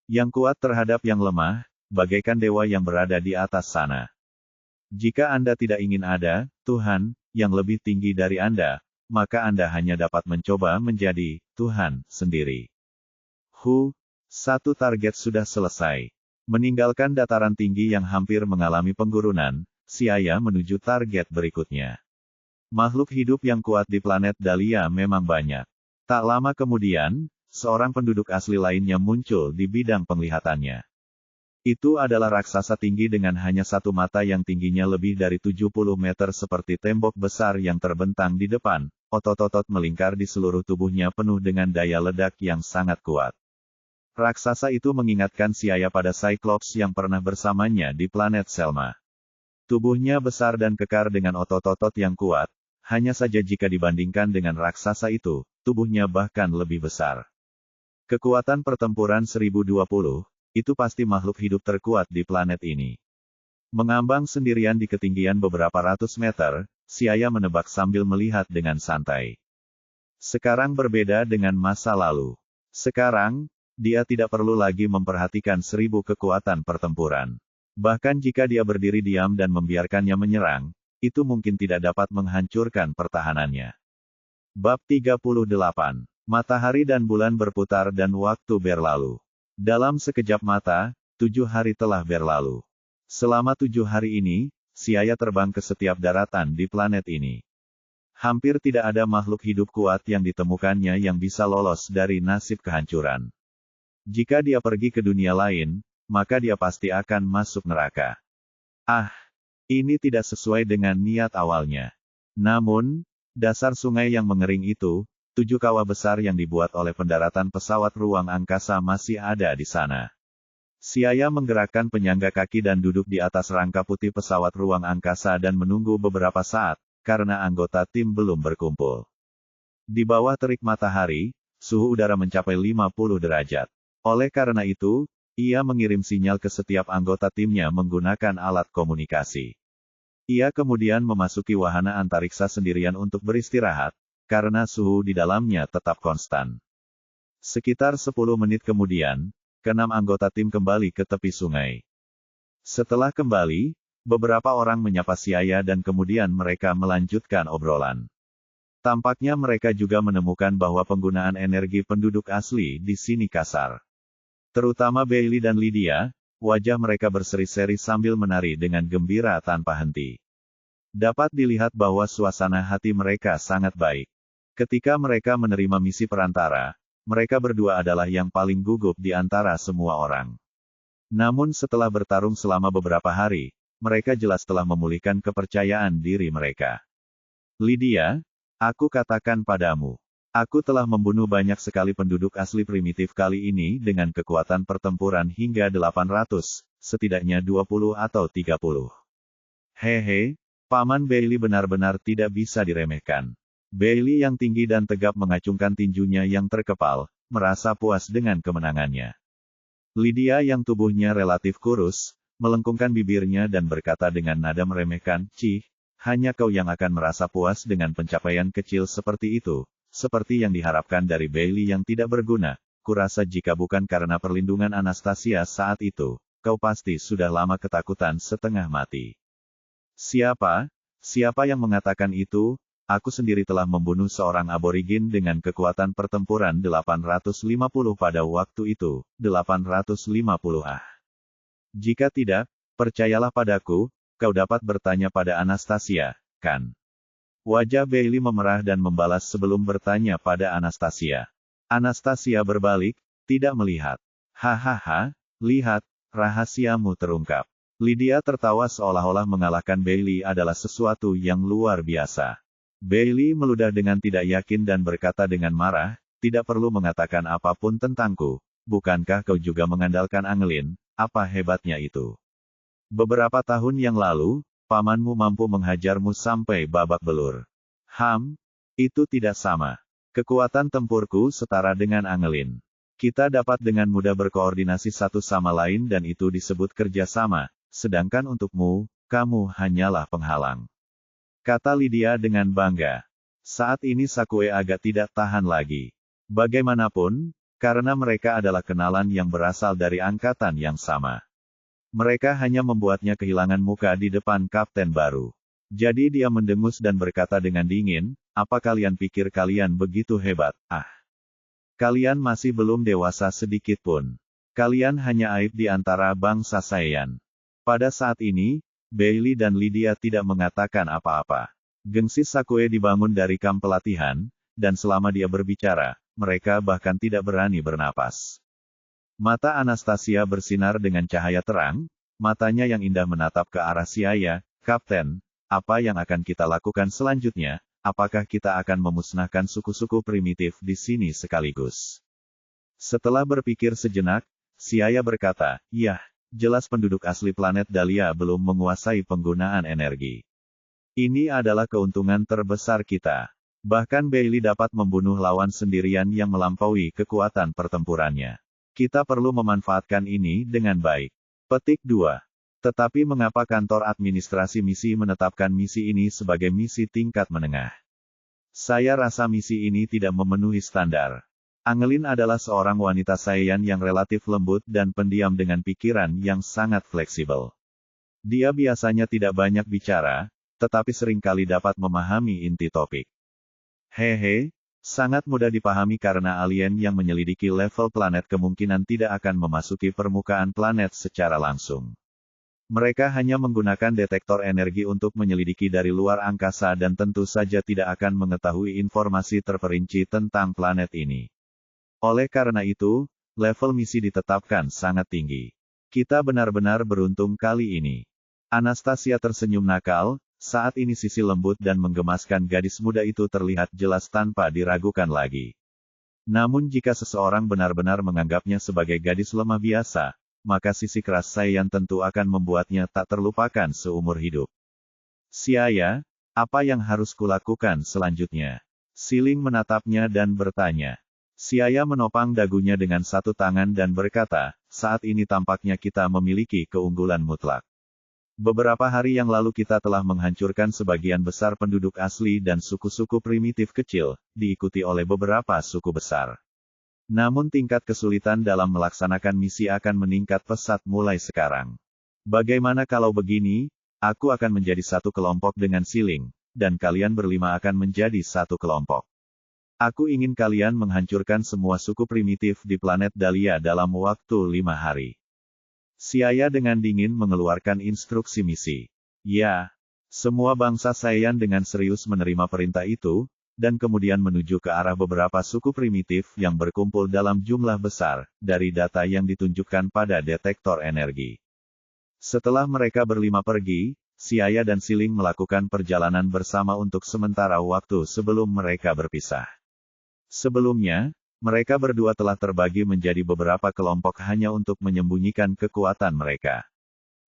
Yang kuat terhadap yang lemah, bagaikan dewa yang berada di atas sana. Jika Anda tidak ingin ada, Tuhan, yang lebih tinggi dari Anda, maka Anda hanya dapat mencoba menjadi Tuhan sendiri. Satu target sudah selesai. Meninggalkan dataran tinggi yang hampir mengalami penggurunan, Siaya menuju target berikutnya. Makhluk hidup yang kuat di planet Dahlia memang banyak. Tak lama kemudian, seorang penduduk asli lainnya muncul di bidang penglihatannya. Itu adalah raksasa tinggi dengan hanya satu mata yang tingginya lebih dari 70 meter seperti tembok besar yang terbentang di depan, otot-otot melingkar di seluruh tubuhnya penuh dengan daya ledak yang sangat kuat. Raksasa itu mengingatkan Siaya pada Cyclops yang pernah bersamanya di planet Selma. Tubuhnya besar dan kekar dengan otot-otot yang kuat, hanya saja jika dibandingkan dengan raksasa itu, tubuhnya bahkan lebih besar. Kekuatan pertempuran 1020, itu pasti makhluk hidup terkuat di planet ini. Mengambang sendirian di ketinggian beberapa ratus meter, Siaya menebak sambil melihat dengan santai. Sekarang berbeda dengan masa lalu. Sekarang, dia tidak perlu lagi memperhatikan 1000 kekuatan pertempuran. Bahkan jika dia berdiri diam dan membiarkannya menyerang, itu mungkin tidak dapat menghancurkan pertahanannya. Bab 38. Matahari dan bulan berputar dan waktu berlalu. Dalam sekejap mata, 7 hari telah berlalu. Selama 7 hari ini, Siaya terbang ke setiap daratan di planet ini. Hampir tidak ada makhluk hidup kuat yang ditemukannya yang bisa lolos dari nasib kehancuran. Jika dia pergi ke dunia lain, maka dia pasti akan masuk neraka. Ini tidak sesuai dengan niat awalnya. Namun, dasar sungai yang mengering itu, 7 kawah besar yang dibuat oleh pendaratan pesawat ruang angkasa masih ada di sana. Siaya menggerakkan penyangga kaki dan duduk di atas rangka putih pesawat ruang angkasa dan menunggu beberapa saat, karena anggota tim belum berkumpul. Di bawah terik matahari, suhu udara mencapai 50 derajat. Oleh karena itu, ia mengirim sinyal ke setiap anggota timnya menggunakan alat komunikasi. Ia kemudian memasuki wahana antariksa sendirian untuk beristirahat, karena suhu di dalamnya tetap konstan. Sekitar 10 menit kemudian, ke-6 anggota tim kembali ke tepi sungai. Setelah kembali, beberapa orang menyapa Siaya dan kemudian mereka melanjutkan obrolan. Tampaknya mereka juga menemukan bahwa penggunaan energi penduduk asli di sini kasar. Terutama Bailey dan Lydia, wajah mereka berseri-seri sambil menari dengan gembira tanpa henti. Dapat dilihat bahwa suasana hati mereka sangat baik. Ketika mereka menerima misi perantara, mereka berdua adalah yang paling gugup di antara semua orang. Namun setelah bertarung selama beberapa hari, mereka jelas telah memulihkan kepercayaan diri mereka. Lydia, aku katakan padamu. Aku telah membunuh banyak sekali penduduk asli primitif kali ini dengan kekuatan pertempuran hingga 800, setidaknya 20 atau 30. Hehe, Paman Bailey benar-benar tidak bisa diremehkan. Bailey yang tinggi dan tegap mengacungkan tinjunya yang terkepal, merasa puas dengan kemenangannya. Lydia yang tubuhnya relatif kurus, melengkungkan bibirnya dan berkata dengan nada meremehkan, "Cih, hanya kau yang akan merasa puas dengan pencapaian kecil seperti itu. Seperti yang diharapkan dari Bailey yang tidak berguna, kurasa jika bukan karena perlindungan Anastasia saat itu, kau pasti sudah lama ketakutan setengah mati." Siapa yang mengatakan itu? Aku sendiri telah membunuh seorang aborigin dengan kekuatan pertempuran 850 pada waktu itu, 850 Jika tidak, percayalah padaku, kau dapat bertanya pada Anastasia, kan? Wajah Bailey memerah dan membalas sebelum bertanya pada Anastasia. Anastasia berbalik, tidak melihat. Hahaha, lihat, rahasiamu terungkap. Lydia tertawa seolah-olah mengalahkan Bailey adalah sesuatu yang luar biasa. Bailey meludah dengan tidak yakin dan berkata dengan marah, tidak perlu mengatakan apapun tentangku, bukankah kau juga mengandalkan Angelin, apa hebatnya itu? Beberapa tahun yang lalu, pamanmu mampu menghajarmu sampai babak belur. Itu tidak sama. Kekuatan tempurku setara dengan Angelin. Kita dapat dengan mudah berkoordinasi satu sama lain dan itu disebut kerjasama, sedangkan untukmu, kamu hanyalah penghalang. Kata Lydia dengan bangga. Saat ini Sakue agak tidak tahan lagi. Bagaimanapun, karena mereka adalah kenalan yang berasal dari angkatan yang sama. Mereka hanya membuatnya kehilangan muka di depan kapten baru. Jadi dia mendengus dan berkata dengan dingin, apa kalian pikir kalian begitu hebat? Ah! Kalian masih belum dewasa sedikit pun. Kalian hanya aib di antara bangsa Saiyan. Pada saat ini, Bailey dan Lydia tidak mengatakan apa-apa. Gengsi Sakue dibangun dari kamp pelatihan, dan selama dia berbicara, mereka bahkan tidak berani bernapas. Mata Anastasia bersinar dengan cahaya terang, matanya yang indah menatap ke arah Siaya. Kapten, apa yang akan kita lakukan selanjutnya? Apakah kita akan memusnahkan suku-suku primitif di sini sekaligus? Setelah berpikir sejenak, Siaya berkata, "Yah, jelas penduduk asli planet Dahlia belum menguasai penggunaan energi. Ini adalah keuntungan terbesar kita. Bahkan Bailey dapat membunuh lawan sendirian yang melampaui kekuatan pertempurannya. Kita perlu memanfaatkan ini dengan baik." Petik 2. Tetapi mengapa kantor administrasi misi menetapkan misi ini sebagai misi tingkat menengah? Saya rasa misi ini tidak memenuhi standar. Angelin adalah seorang wanita Saiyan yang relatif lembut dan pendiam dengan pikiran yang sangat fleksibel. Dia biasanya tidak banyak bicara, tetapi seringkali dapat memahami inti topik. Hehe, sangat mudah dipahami karena alien yang menyelidiki level planet kemungkinan tidak akan memasuki permukaan planet secara langsung. Mereka hanya menggunakan detektor energi untuk menyelidiki dari luar angkasa dan tentu saja tidak akan mengetahui informasi terperinci tentang planet ini. Oleh karena itu, level misi ditetapkan sangat tinggi. Kita benar-benar beruntung kali ini. Anastasia tersenyum nakal, saat ini sisi lembut dan menggemaskan gadis muda itu terlihat jelas tanpa diragukan lagi. Namun jika seseorang benar-benar menganggapnya sebagai gadis lemah biasa, maka sisi keras Saiyan tentu akan membuatnya tak terlupakan seumur hidup. Siaya, apa yang harus kulakukan selanjutnya? Siling menatapnya dan bertanya. Siaya menopang dagunya dengan satu tangan dan berkata, saat ini tampaknya kita memiliki keunggulan mutlak. Beberapa hari yang lalu kita telah menghancurkan sebagian besar penduduk asli dan suku-suku primitif kecil, diikuti oleh beberapa suku besar. Namun tingkat kesulitan dalam melaksanakan misi akan meningkat pesat mulai sekarang. Bagaimana kalau begini? Aku akan menjadi satu kelompok dengan Siling, dan kalian berlima akan menjadi satu kelompok. Aku ingin kalian menghancurkan semua suku primitif di planet Dahlia dalam waktu 5 hari. Siaya dengan dingin mengeluarkan instruksi misi. Ya, semua bangsa Saiyan dengan serius menerima perintah itu, dan kemudian menuju ke arah beberapa suku primitif yang berkumpul dalam jumlah besar, dari data yang ditunjukkan pada detektor energi. Setelah mereka berlima pergi, Siaya dan Siling melakukan perjalanan bersama untuk sementara waktu sebelum mereka berpisah. Sebelumnya, mereka berdua telah terbagi menjadi beberapa kelompok hanya untuk menyembunyikan kekuatan mereka.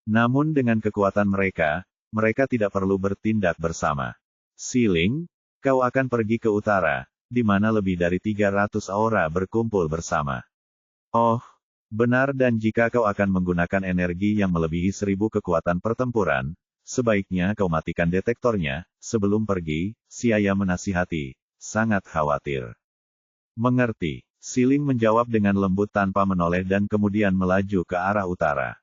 Namun dengan kekuatan mereka, mereka tidak perlu bertindak bersama. Siling, kau akan pergi ke utara, di mana lebih dari 300 aura berkumpul bersama. Oh, benar, dan jika kau akan menggunakan energi yang melebihi 1000 kekuatan pertempuran, sebaiknya kau matikan detektornya, sebelum pergi, Siaya menasihati, sangat khawatir. Mengerti, Siling menjawab dengan lembut tanpa menoleh dan kemudian melaju ke arah utara.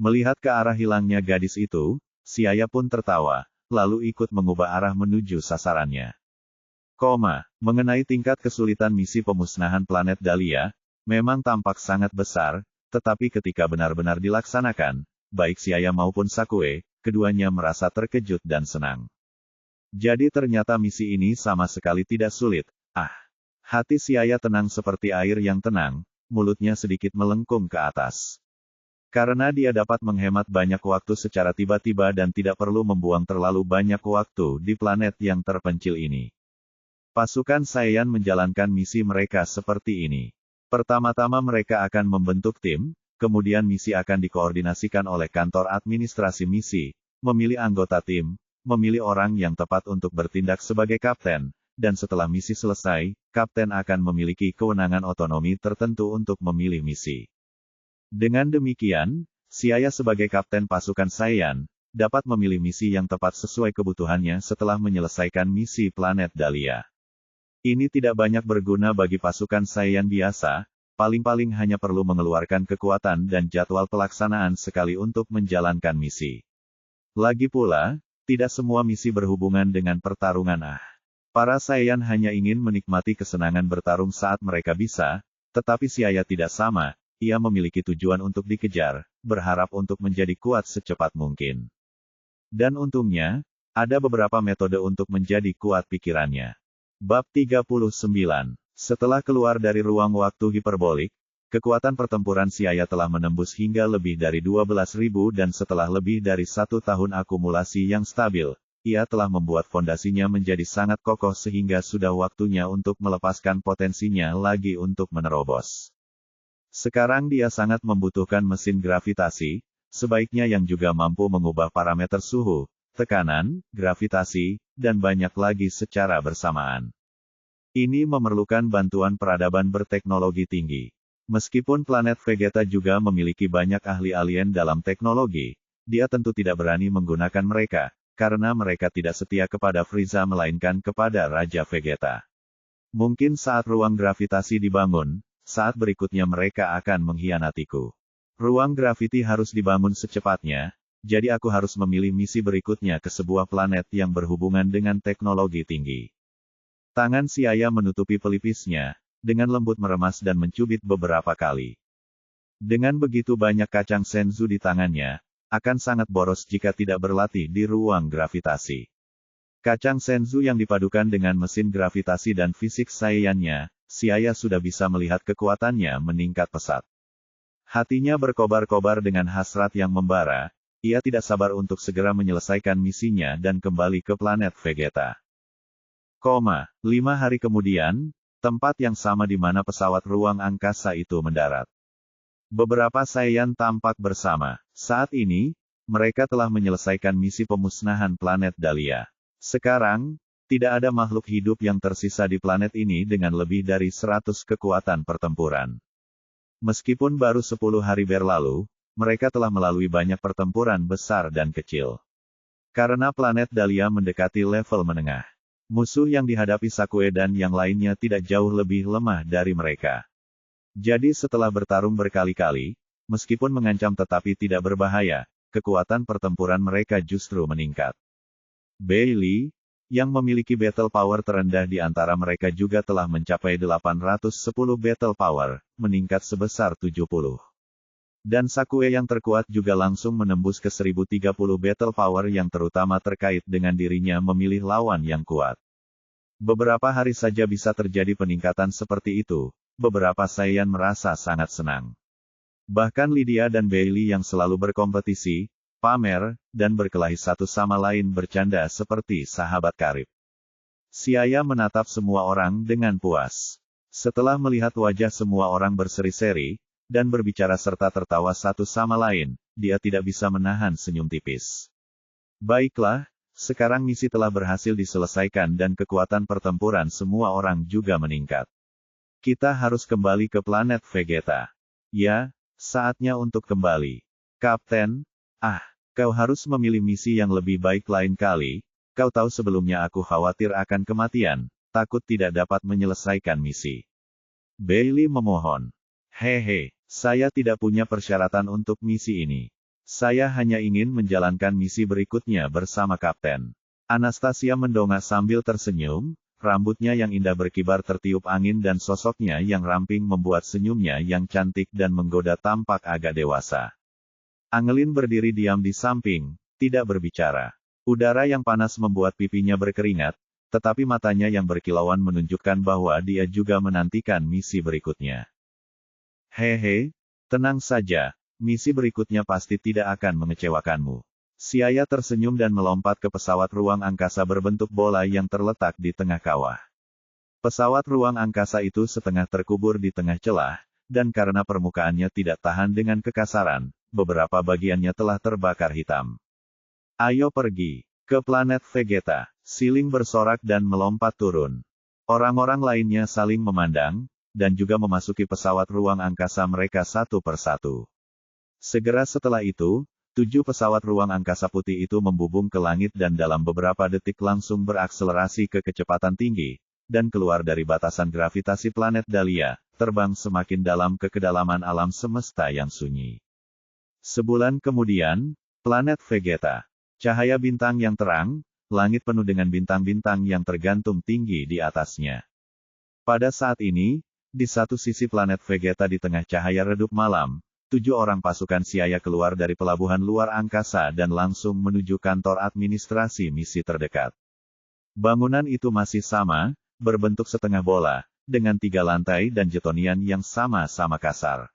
Melihat ke arah hilangnya gadis itu, Siaya pun tertawa, lalu ikut mengubah arah menuju sasarannya. Mengenai tingkat kesulitan misi pemusnahan planet Dahlia, memang tampak sangat besar, tetapi ketika benar-benar dilaksanakan, baik Siaya maupun Sakue, keduanya merasa terkejut dan senang. Jadi ternyata misi ini sama sekali tidak sulit. Hati Siaya tenang seperti air yang tenang, mulutnya sedikit melengkung ke atas. Karena dia dapat menghemat banyak waktu secara tiba-tiba dan tidak perlu membuang terlalu banyak waktu di planet yang terpencil ini. Pasukan Saiyan menjalankan misi mereka seperti ini. Pertama-tama mereka akan membentuk tim, kemudian misi akan dikoordinasikan oleh kantor administrasi misi, memilih anggota tim, memilih orang yang tepat untuk bertindak sebagai kapten, dan setelah misi selesai, kapten akan memiliki kewenangan otonomi tertentu untuk memilih misi. Dengan demikian, Siaya sebagai kapten pasukan Saiyan, dapat memilih misi yang tepat sesuai kebutuhannya setelah menyelesaikan misi planet Dahlia. Ini tidak banyak berguna bagi pasukan Saiyan biasa, paling-paling hanya perlu mengeluarkan kekuatan dan jadwal pelaksanaan sekali untuk menjalankan misi. Lagi pula, tidak semua misi berhubungan dengan pertarungan. Para Saiyan hanya ingin menikmati kesenangan bertarung saat mereka bisa, tetapi si Ayah tidak sama, ia memiliki tujuan untuk dikejar, berharap untuk menjadi kuat secepat mungkin. Dan untungnya, ada beberapa metode untuk menjadi kuat pikirannya. Bab 39. Setelah keluar dari ruang waktu hiperbolik, kekuatan pertempuran si Ayah telah menembus hingga lebih dari 12.000 dan setelah lebih dari 1 tahun akumulasi yang stabil, ia telah membuat fondasinya menjadi sangat kokoh sehingga sudah waktunya untuk melepaskan potensinya lagi untuk menerobos. Sekarang dia sangat membutuhkan mesin gravitasi, sebaiknya yang juga mampu mengubah parameter suhu, tekanan, gravitasi, dan banyak lagi secara bersamaan. Ini memerlukan bantuan peradaban berteknologi tinggi. Meskipun planet Vegeta juga memiliki banyak ahli alien dalam teknologi, dia tentu tidak berani menggunakan mereka, karena mereka tidak setia kepada Frieza melainkan kepada Raja Vegeta. Mungkin saat ruang gravitasi dibangun, saat berikutnya mereka akan mengkhianatiku. Ruang graviti harus dibangun secepatnya, jadi aku harus memilih misi berikutnya ke sebuah planet yang berhubungan dengan teknologi tinggi. Tangan si Ayah menutupi pelipisnya, dengan lembut meremas dan mencubit beberapa kali. Dengan begitu banyak kacang senzu di tangannya, akan sangat boros jika tidak berlatih di ruang gravitasi. Kacang senzu yang dipadukan dengan mesin gravitasi dan fisik Saiyan-nya, si Ayah sudah bisa melihat kekuatannya meningkat pesat. Hatinya berkobar-kobar dengan hasrat yang membara, ia tidak sabar untuk segera menyelesaikan misinya dan kembali ke planet Vegeta. 5 hari kemudian, tempat yang sama di mana pesawat ruang angkasa itu mendarat. Beberapa Saiyan tampak bersama. Saat ini, mereka telah menyelesaikan misi pemusnahan planet Dahlia. Sekarang, tidak ada makhluk hidup yang tersisa di planet ini dengan lebih dari 100 kekuatan pertempuran. Meskipun baru 10 hari berlalu, mereka telah melalui banyak pertempuran besar dan kecil. Karena planet Dahlia mendekati level menengah, musuh yang dihadapi Sakue dan yang lainnya tidak jauh lebih lemah dari mereka. Jadi setelah bertarung berkali-kali, meskipun mengancam tetapi tidak berbahaya, kekuatan pertempuran mereka justru meningkat. Bailey, yang memiliki battle power terendah di antara mereka juga telah mencapai 810 battle power, meningkat sebesar 70. Dan Sakue yang terkuat juga langsung menembus ke 1030 battle power yang terutama terkait dengan dirinya memilih lawan yang kuat. Beberapa hari saja bisa terjadi peningkatan seperti itu, beberapa Saiyan merasa sangat senang. Bahkan Lydia dan Bailey yang selalu berkompetisi, pamer, dan berkelahi satu sama lain bercanda seperti sahabat karib. Si Ayah menatap semua orang dengan puas. Setelah melihat wajah semua orang berseri-seri, dan berbicara serta tertawa satu sama lain, dia tidak bisa menahan senyum tipis. Baiklah, sekarang misi telah berhasil diselesaikan dan kekuatan pertempuran semua orang juga meningkat. Kita harus kembali ke planet Vegeta. Ya, saatnya untuk kembali. Kapten, kau harus memilih misi yang lebih baik lain kali. Kau tahu sebelumnya aku khawatir akan kematian, takut tidak dapat menyelesaikan misi. Bailey memohon. Hehe, saya tidak punya persyaratan untuk misi ini. Saya hanya ingin menjalankan misi berikutnya bersama Kapten. Anastasia mendongak sambil tersenyum, rambutnya yang indah berkibar tertiup angin dan sosoknya yang ramping membuat senyumnya yang cantik dan menggoda tampak agak dewasa. Angelin berdiri diam di samping, tidak berbicara. Udara yang panas membuat pipinya berkeringat, tetapi matanya yang berkilauan menunjukkan bahwa dia juga menantikan misi berikutnya. Hehe, tenang saja, misi berikutnya pasti tidak akan mengecewakanmu. Si Ayah tersenyum dan melompat ke pesawat ruang angkasa berbentuk bola yang terletak di tengah kawah. Pesawat ruang angkasa itu setengah terkubur di tengah celah, dan karena permukaannya tidak tahan dengan kekasaran, beberapa bagiannya telah terbakar hitam. Ayo pergi ke planet Vegeta, Siling bersorak dan melompat turun. Orang-orang lainnya saling memandang, dan juga memasuki pesawat ruang angkasa mereka satu persatu. Segera setelah itu, 7 pesawat ruang angkasa putih itu membubung ke langit dan dalam beberapa detik langsung berakselerasi ke kecepatan tinggi, dan keluar dari batasan gravitasi planet Dahlia, terbang semakin dalam ke kedalaman alam semesta yang sunyi. Sebulan kemudian, planet Vegeta. Cahaya bintang yang terang, langit penuh dengan bintang-bintang yang tergantung tinggi di atasnya. Pada saat ini, di satu sisi planet Vegeta di tengah cahaya redup malam, 7 orang pasukan Siaya keluar dari pelabuhan luar angkasa dan langsung menuju kantor administrasi misi terdekat. Bangunan itu masih sama, berbentuk setengah bola, dengan 3 lantai dan jetonian yang sama-sama kasar.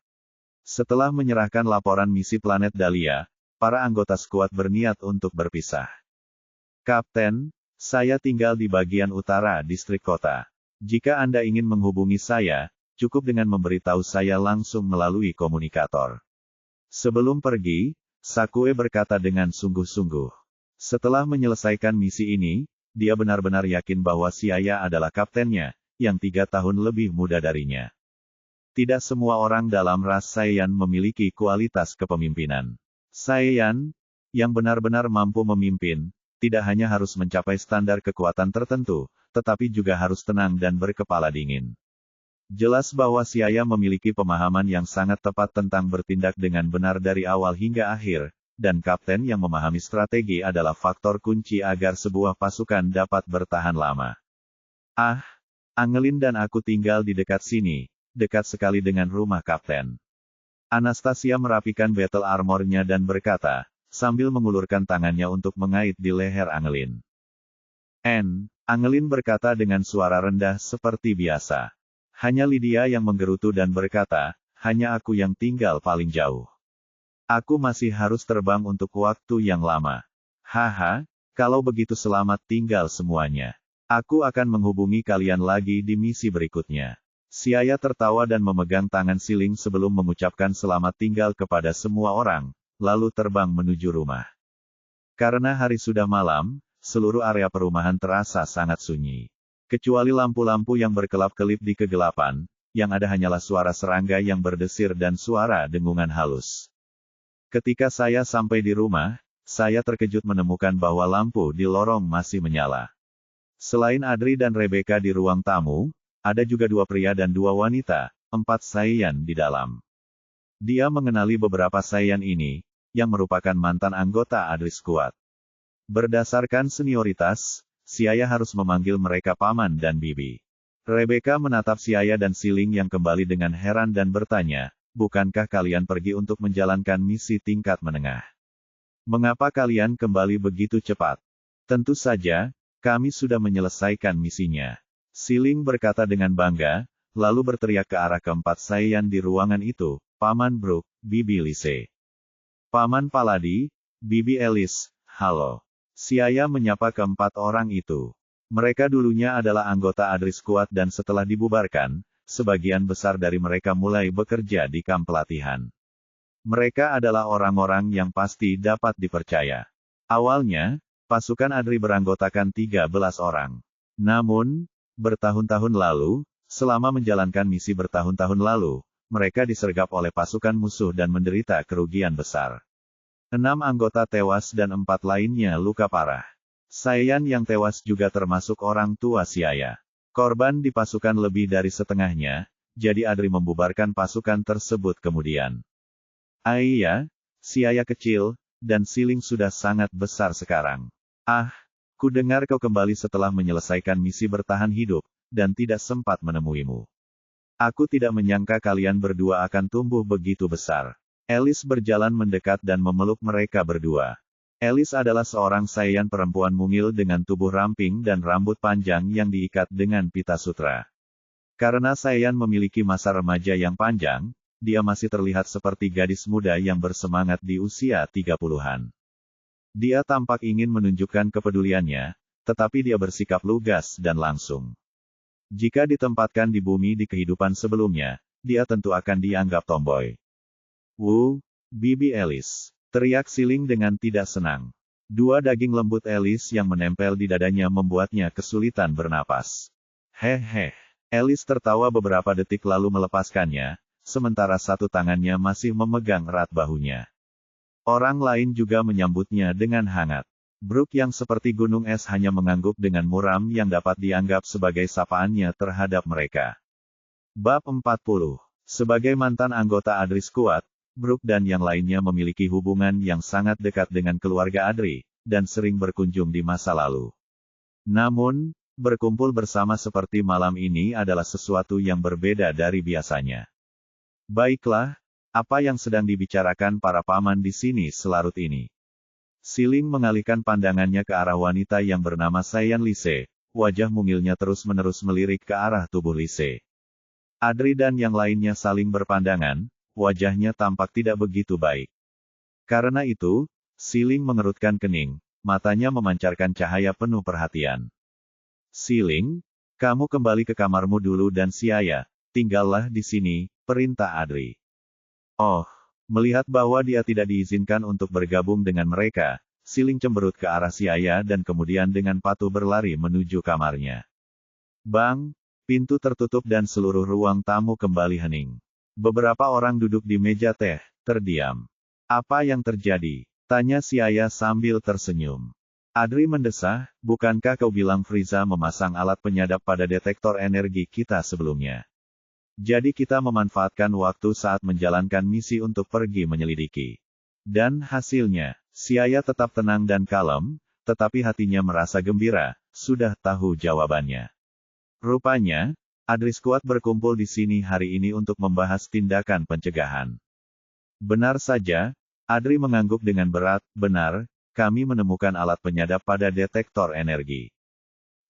Setelah menyerahkan laporan misi planet Dahlia, para anggota skuad berniat untuk berpisah. Kapten, saya tinggal di bagian utara distrik kota. Jika Anda ingin menghubungi saya, cukup dengan memberitahu saya langsung melalui komunikator. Sebelum pergi, Sakue berkata dengan sungguh-sungguh. Setelah menyelesaikan misi ini, dia benar-benar yakin bahwa Siaya adalah kaptennya, yang 3 tahun lebih muda darinya. Tidak semua orang dalam ras Saiyan memiliki kualitas kepemimpinan. Saiyan, yang benar-benar mampu memimpin, tidak hanya harus mencapai standar kekuatan tertentu, tetapi juga harus tenang dan berkepala dingin. Jelas bahwa Siaya memiliki pemahaman yang sangat tepat tentang bertindak dengan benar dari awal hingga akhir, dan kapten yang memahami strategi adalah faktor kunci agar sebuah pasukan dapat bertahan lama. Ah, Angelin dan aku tinggal di dekat sini, dekat sekali dengan rumah kapten. Anastasia merapikan battle armor-nya dan berkata, sambil mengulurkan tangannya untuk mengait di leher Angelin. Angelin berkata dengan suara rendah seperti biasa. Hanya Lydia yang menggerutu dan berkata, hanya aku yang tinggal paling jauh. Aku masih harus terbang untuk waktu yang lama. Haha, kalau begitu selamat tinggal semuanya. Aku akan menghubungi kalian lagi di misi berikutnya. Siaya tertawa dan memegang tangan Siling sebelum mengucapkan selamat tinggal kepada semua orang, lalu terbang menuju rumah. Karena hari sudah malam, seluruh area perumahan terasa sangat sunyi. Kecuali lampu-lampu yang berkelap-kelip di kegelapan, yang ada hanyalah suara serangga yang berdesir dan suara dengungan halus. Ketika saya sampai di rumah, saya terkejut menemukan bahwa lampu di lorong masih menyala. Selain Adri dan Rebecca di ruang tamu, ada juga 2 pria dan 2 wanita, 4 Saiyan di dalam. Dia mengenali beberapa Saiyan ini, yang merupakan mantan anggota Adri Squad. Berdasarkan senioritas, Siaya harus memanggil mereka paman dan bibi. Rebecca menatap Siaya dan Siling yang kembali dengan heran dan bertanya, bukankah kalian pergi untuk menjalankan misi tingkat menengah? Mengapa kalian kembali begitu cepat? Tentu saja, kami sudah menyelesaikan misinya. Siling berkata dengan bangga, lalu berteriak ke arah keempat Saiyan di ruangan itu, Paman Brook, Bibi Lise. Paman Paladi, Bibi Alice, halo. Siaya menyapa keempat orang itu. Mereka dulunya adalah anggota Adri Squad dan setelah dibubarkan, sebagian besar dari mereka mulai bekerja di kamp pelatihan. Mereka adalah orang-orang yang pasti dapat dipercaya. Awalnya, pasukan Adri beranggotakan 13 orang. Namun, bertahun-tahun lalu, selama menjalankan misi bertahun-tahun lalu, mereka disergap oleh pasukan musuh dan menderita kerugian besar. 6 anggota tewas dan 4 lainnya luka parah. Saiyan yang tewas juga termasuk orang tua Siaya. Korban di pasukan lebih dari setengahnya, jadi Adri membubarkan pasukan tersebut kemudian. Iya, Siaya kecil, dan Siling sudah sangat besar sekarang. Ah, ku dengar kau kembali setelah menyelesaikan misi bertahan hidup, dan tidak sempat menemuimu. Aku tidak menyangka kalian berdua akan tumbuh begitu besar. Alice berjalan mendekat dan memeluk mereka berdua. Alice adalah seorang Saiyan perempuan mungil dengan tubuh ramping dan rambut panjang yang diikat dengan pita sutra. Karena Saiyan memiliki masa remaja yang panjang, dia masih terlihat seperti gadis muda yang bersemangat di usia 30-an. Dia tampak ingin menunjukkan kepeduliannya, tetapi dia bersikap lugas dan langsung. Jika ditempatkan di bumi di kehidupan sebelumnya, dia tentu akan dianggap tomboy. Bibi Alice, teriak Siling dengan tidak senang. 2 daging lembut Alice yang menempel di dadanya membuatnya kesulitan bernapas. Hehe. Alice tertawa beberapa detik lalu melepaskannya, sementara 1 tangannya masih memegang erat bahunya. Orang lain juga menyambutnya dengan hangat. Brooke yang seperti gunung es hanya mengangguk dengan muram yang dapat dianggap sebagai sapaannya terhadap mereka. Bab 40. Sebagai mantan anggota Adri Squad, Brooke dan yang lainnya memiliki hubungan yang sangat dekat dengan keluarga Adri, dan sering berkunjung di masa lalu. Namun, berkumpul bersama seperti malam ini adalah sesuatu yang berbeda dari biasanya. Baiklah, apa yang sedang dibicarakan para paman di sini selarut ini? Siling mengalihkan pandangannya ke arah wanita yang bernama Sayan Lise, wajah mungilnya terus-menerus melirik ke arah tubuh Lise. Adri dan yang lainnya saling berpandangan, wajahnya tampak tidak begitu baik. Karena itu, Siling mengerutkan kening, matanya memancarkan cahaya penuh perhatian. Siling, kamu kembali ke kamarmu dulu dan Siaya, tinggallah di sini, perintah Adri. Oh, melihat bahwa dia tidak diizinkan untuk bergabung dengan mereka, Siling cemberut ke arah Siaya dan kemudian dengan patuh berlari menuju kamarnya. Bang, pintu tertutup dan seluruh ruang tamu kembali hening. Beberapa orang duduk di meja teh, terdiam. Apa yang terjadi? Tanya Siaya sambil tersenyum. Adri mendesah, bukankah kau bilang Frieza memasang alat penyadap pada detektor energi kita sebelumnya? Jadi kita memanfaatkan waktu saat menjalankan misi untuk pergi menyelidiki. Dan hasilnya, Siaya tetap tenang dan kalem, tetapi hatinya merasa gembira, sudah tahu jawabannya. Rupanya, Adri Squad berkumpul di sini hari ini untuk membahas tindakan pencegahan. Benar saja, Adri mengangguk dengan berat, benar, kami menemukan alat penyadap pada detektor energi.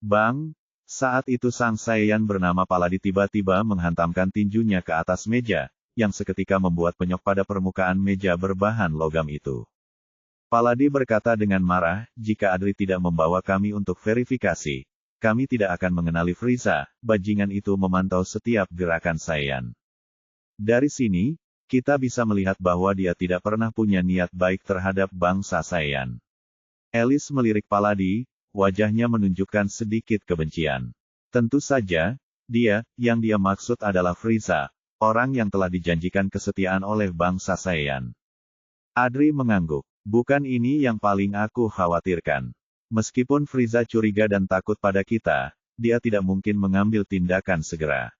Bang, saat itu Sang Saiyan bernama Paladi tiba-tiba menghantamkan tinjunya ke atas meja, yang seketika membuat penyok pada permukaan meja berbahan logam itu. Paladi berkata dengan marah, jika Adri tidak membawa kami untuk verifikasi, kami tidak akan mengenali Frieza, bajingan itu memantau setiap gerakan Saiyan. Dari sini, kita bisa melihat bahwa dia tidak pernah punya niat baik terhadap bangsa Saiyan. Alice melirik Paladi, wajahnya menunjukkan sedikit kebencian. Tentu saja, yang dia maksud adalah Frieza, orang yang telah dijanjikan kesetiaan oleh bangsa Saiyan. Adri mengangguk. Bukan ini yang paling aku khawatirkan. Meskipun Frieza curiga dan takut pada kita, dia tidak mungkin mengambil tindakan segera.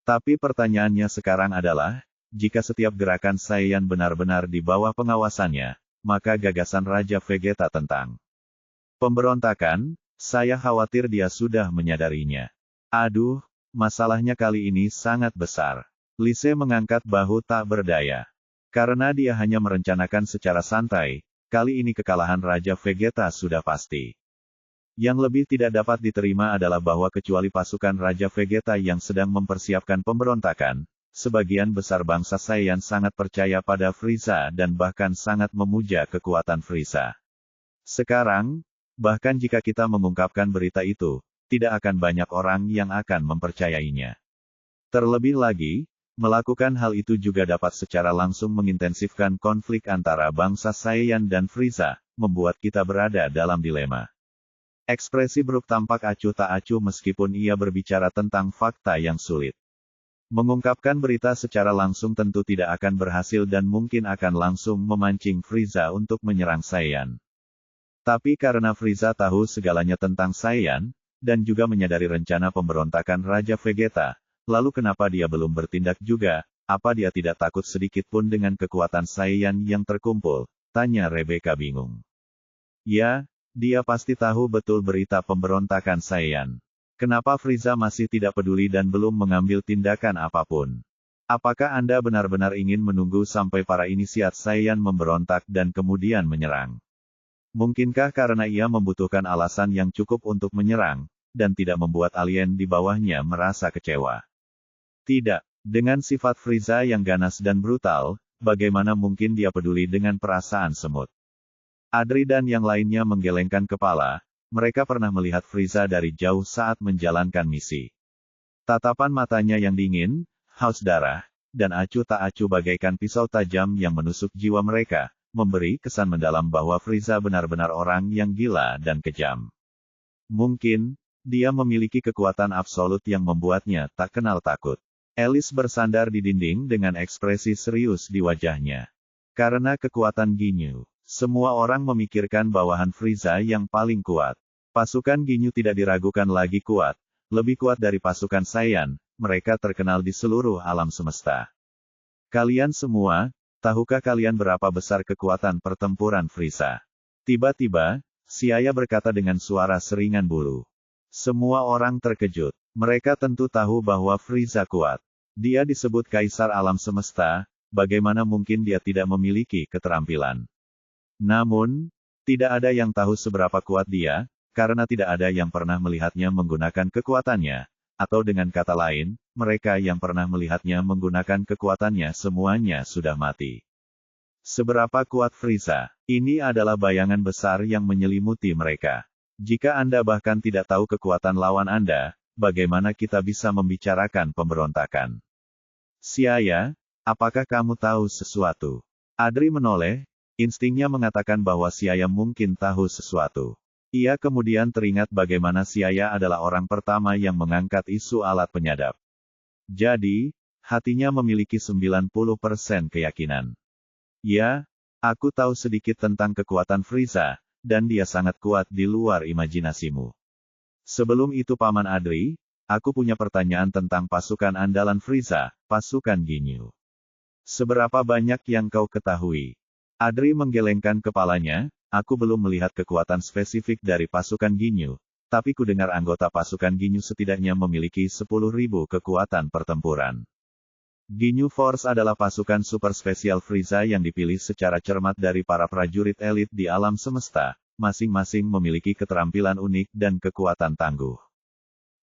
Tapi pertanyaannya sekarang adalah, jika setiap gerakan Saiyan benar-benar di bawah pengawasannya, maka gagasan Raja Vegeta tentang pemberontakan, saya khawatir dia sudah menyadarinya. Aduh, masalahnya kali ini sangat besar. Lise mengangkat bahu tak berdaya. Karena dia hanya merencanakan secara santai, kali ini kekalahan Raja Vegeta sudah pasti. Yang lebih tidak dapat diterima adalah bahwa kecuali pasukan Raja Vegeta yang sedang mempersiapkan pemberontakan, sebagian besar bangsa Saiyan sangat percaya pada Frieza dan bahkan sangat memuja kekuatan Frieza. Sekarang, bahkan jika kita mengungkapkan berita itu, tidak akan banyak orang yang akan mempercayainya. Terlebih lagi, melakukan hal itu juga dapat secara langsung mengintensifkan konflik antara bangsa Saiyan dan Frieza, membuat kita berada dalam dilema. Ekspresi Brook tampak acuh tak acuh meskipun ia berbicara tentang fakta yang sulit. Mengungkapkan berita secara langsung tentu tidak akan berhasil dan mungkin akan langsung memancing Frieza untuk menyerang Saiyan. Tapi karena Frieza tahu segalanya tentang Saiyan, dan juga menyadari rencana pemberontakan Raja Vegeta, lalu kenapa dia belum bertindak juga? Apa dia tidak takut sedikit pun dengan kekuatan Saiyan yang terkumpul? Tanya Rebecca bingung. Ya, dia pasti tahu betul berita pemberontakan Saiyan. Kenapa Frieza masih tidak peduli dan belum mengambil tindakan apapun? Apakah Anda benar-benar ingin menunggu sampai para inisiat Saiyan memberontak dan kemudian menyerang? Mungkinkah karena ia membutuhkan alasan yang cukup untuk menyerang, dan tidak membuat alien di bawahnya merasa kecewa? Tidak. Dengan sifat Frieza yang ganas dan brutal, bagaimana mungkin dia peduli dengan perasaan semut? Adri dan yang lainnya menggelengkan kepala. Mereka pernah melihat Frieza dari jauh saat menjalankan misi. Tatapan matanya yang dingin, haus darah, dan acuh tak acuh bagaikan pisau tajam yang menusuk jiwa mereka, memberi kesan mendalam bahwa Frieza benar-benar orang yang gila dan kejam. Mungkin, dia memiliki kekuatan absolut yang membuatnya tak kenal takut. Alice bersandar di dinding dengan ekspresi serius di wajahnya. Karena kekuatan Ginyu, semua orang memikirkan bawahan Frieza yang paling kuat. Pasukan Ginyu tidak diragukan lagi kuat, lebih kuat dari pasukan Saiyan, mereka terkenal di seluruh alam semesta. Kalian semua, tahukah kalian berapa besar kekuatan pertempuran Frieza? Tiba-tiba, Siaya berkata dengan suara seringan bulu. Semua orang terkejut. Mereka tentu tahu bahwa Frieza kuat. Dia disebut Kaisar Alam Semesta, bagaimana mungkin dia tidak memiliki keterampilan? Namun, tidak ada yang tahu seberapa kuat dia, karena tidak ada yang pernah melihatnya menggunakan kekuatannya. Atau dengan kata lain, mereka yang pernah melihatnya menggunakan kekuatannya semuanya sudah mati. Seberapa kuat Frieza? Ini adalah bayangan besar yang menyelimuti mereka. Jika Anda bahkan tidak tahu kekuatan lawan Anda, bagaimana kita bisa membicarakan pemberontakan? Siaya, apakah kamu tahu sesuatu? Adri menoleh, instingnya mengatakan bahwa Siaya mungkin tahu sesuatu. Ia kemudian teringat bagaimana Siaya adalah orang pertama yang mengangkat isu alat penyadap. Jadi, hatinya memiliki 90% keyakinan. Ya, aku tahu sedikit tentang kekuatan Frieza, dan dia sangat kuat di luar imajinasimu. Sebelum itu Paman Adri, aku punya pertanyaan tentang pasukan andalan Frieza, pasukan Ginyu. Seberapa banyak yang kau ketahui? Adri menggelengkan kepalanya, aku belum melihat kekuatan spesifik dari pasukan Ginyu, tapi ku dengar anggota pasukan Ginyu setidaknya memiliki 10.000 kekuatan pertempuran. Ginyu Force adalah pasukan super spesial Frieza yang dipilih secara cermat dari para prajurit elit di alam semesta, masing-masing memiliki keterampilan unik dan kekuatan tangguh.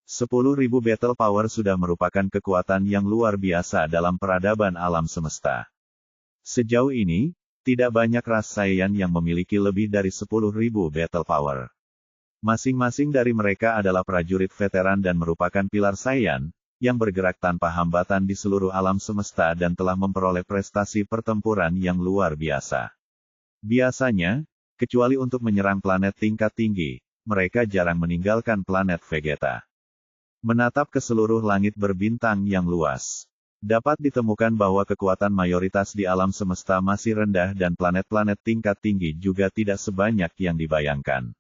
10.000 battle power sudah merupakan kekuatan yang luar biasa dalam peradaban alam semesta. Sejauh ini, tidak banyak ras Saiyan yang memiliki lebih dari 10.000 battle power. Masing-masing dari mereka adalah prajurit veteran dan merupakan pilar Saiyan, yang bergerak tanpa hambatan di seluruh alam semesta dan telah memperoleh prestasi pertempuran yang luar biasa. Biasanya, kecuali untuk menyerang planet tingkat tinggi, mereka jarang meninggalkan planet Vegeta. Menatap ke seluruh langit berbintang yang luas, dapat ditemukan bahwa kekuatan mayoritas di alam semesta masih rendah dan planet-planet tingkat tinggi juga tidak sebanyak yang dibayangkan.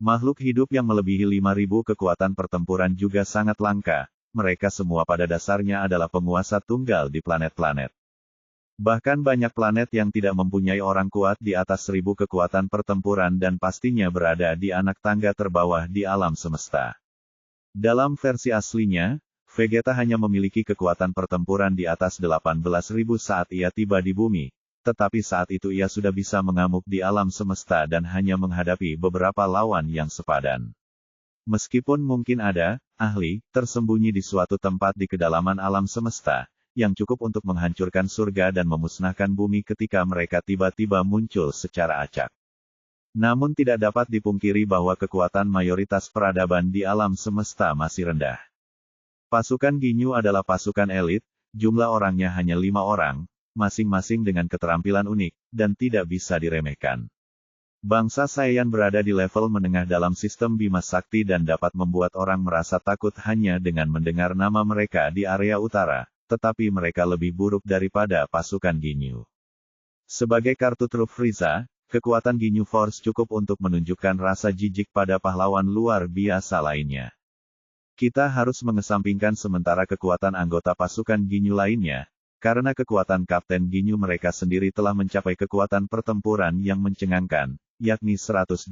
Makhluk hidup yang melebihi 5.000 kekuatan pertempuran juga sangat langka. Mereka semua pada dasarnya adalah penguasa tunggal di planet-planet. Bahkan banyak planet yang tidak mempunyai orang kuat di atas 1.000 kekuatan pertempuran dan pastinya berada di anak tangga terbawah di alam semesta. Dalam versi aslinya, Vegeta hanya memiliki kekuatan pertempuran di atas 18.000 saat ia tiba di bumi, tetapi saat itu ia sudah bisa mengamuk di alam semesta dan hanya menghadapi beberapa lawan yang sepadan. Meskipun mungkin ada ahli tersembunyi di suatu tempat di kedalaman alam semesta, yang cukup untuk menghancurkan surga dan memusnahkan bumi ketika mereka tiba-tiba muncul secara acak. Namun tidak dapat dipungkiri bahwa kekuatan mayoritas peradaban di alam semesta masih rendah. Pasukan Ginyu adalah pasukan elit, jumlah orangnya hanya 5 orang, masing-masing dengan keterampilan unik, dan tidak bisa diremehkan. Bangsa Saiyan berada di level menengah dalam sistem Bima Sakti dan dapat membuat orang merasa takut hanya dengan mendengar nama mereka di area utara, tetapi mereka lebih buruk daripada pasukan Ginyu. Sebagai kartu truf Frieza, kekuatan Ginyu Force cukup untuk menunjukkan rasa jijik pada pahlawan luar biasa lainnya. Kita harus mengesampingkan sementara kekuatan anggota pasukan Ginyu lainnya, karena kekuatan Kapten Ginyu mereka sendiri telah mencapai kekuatan pertempuran yang mencengangkan, yakni 120.000.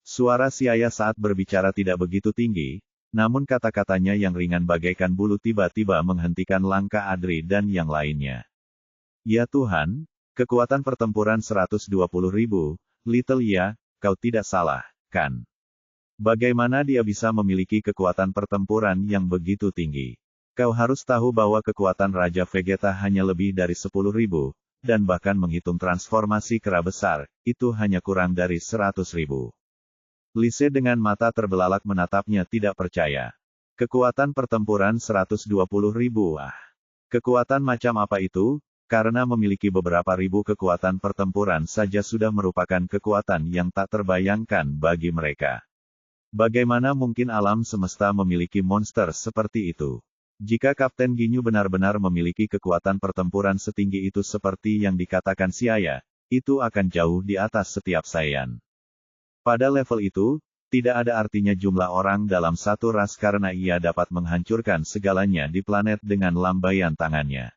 Suara Siaya saat berbicara tidak begitu tinggi, namun kata-katanya yang ringan bagaikan bulu tiba-tiba menghentikan langkah Adri dan yang lainnya. Ya Tuhan, kekuatan pertempuran 120.000, Little Ya, kau tidak salah, kan? Bagaimana dia bisa memiliki kekuatan pertempuran yang begitu tinggi? Kau harus tahu bahwa kekuatan Raja Vegeta hanya lebih dari 10.000, dan bahkan menghitung transformasi kera besar, itu hanya kurang dari 100.000. Lise dengan mata terbelalak menatapnya tidak percaya. Kekuatan pertempuran 120.000 Kekuatan macam apa itu? Karena memiliki beberapa ribu kekuatan pertempuran saja sudah merupakan kekuatan yang tak terbayangkan bagi mereka. Bagaimana mungkin alam semesta memiliki monster seperti itu? Jika Kapten Ginyu benar-benar memiliki kekuatan pertempuran setinggi itu seperti yang dikatakan Xia, itu akan jauh di atas setiap Saiyan. Pada level itu, tidak ada artinya jumlah orang dalam satu ras karena ia dapat menghancurkan segalanya di planet dengan lambaian tangannya.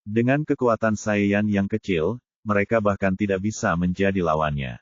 Dengan kekuatan Saiyan yang kecil, mereka bahkan tidak bisa menjadi lawannya.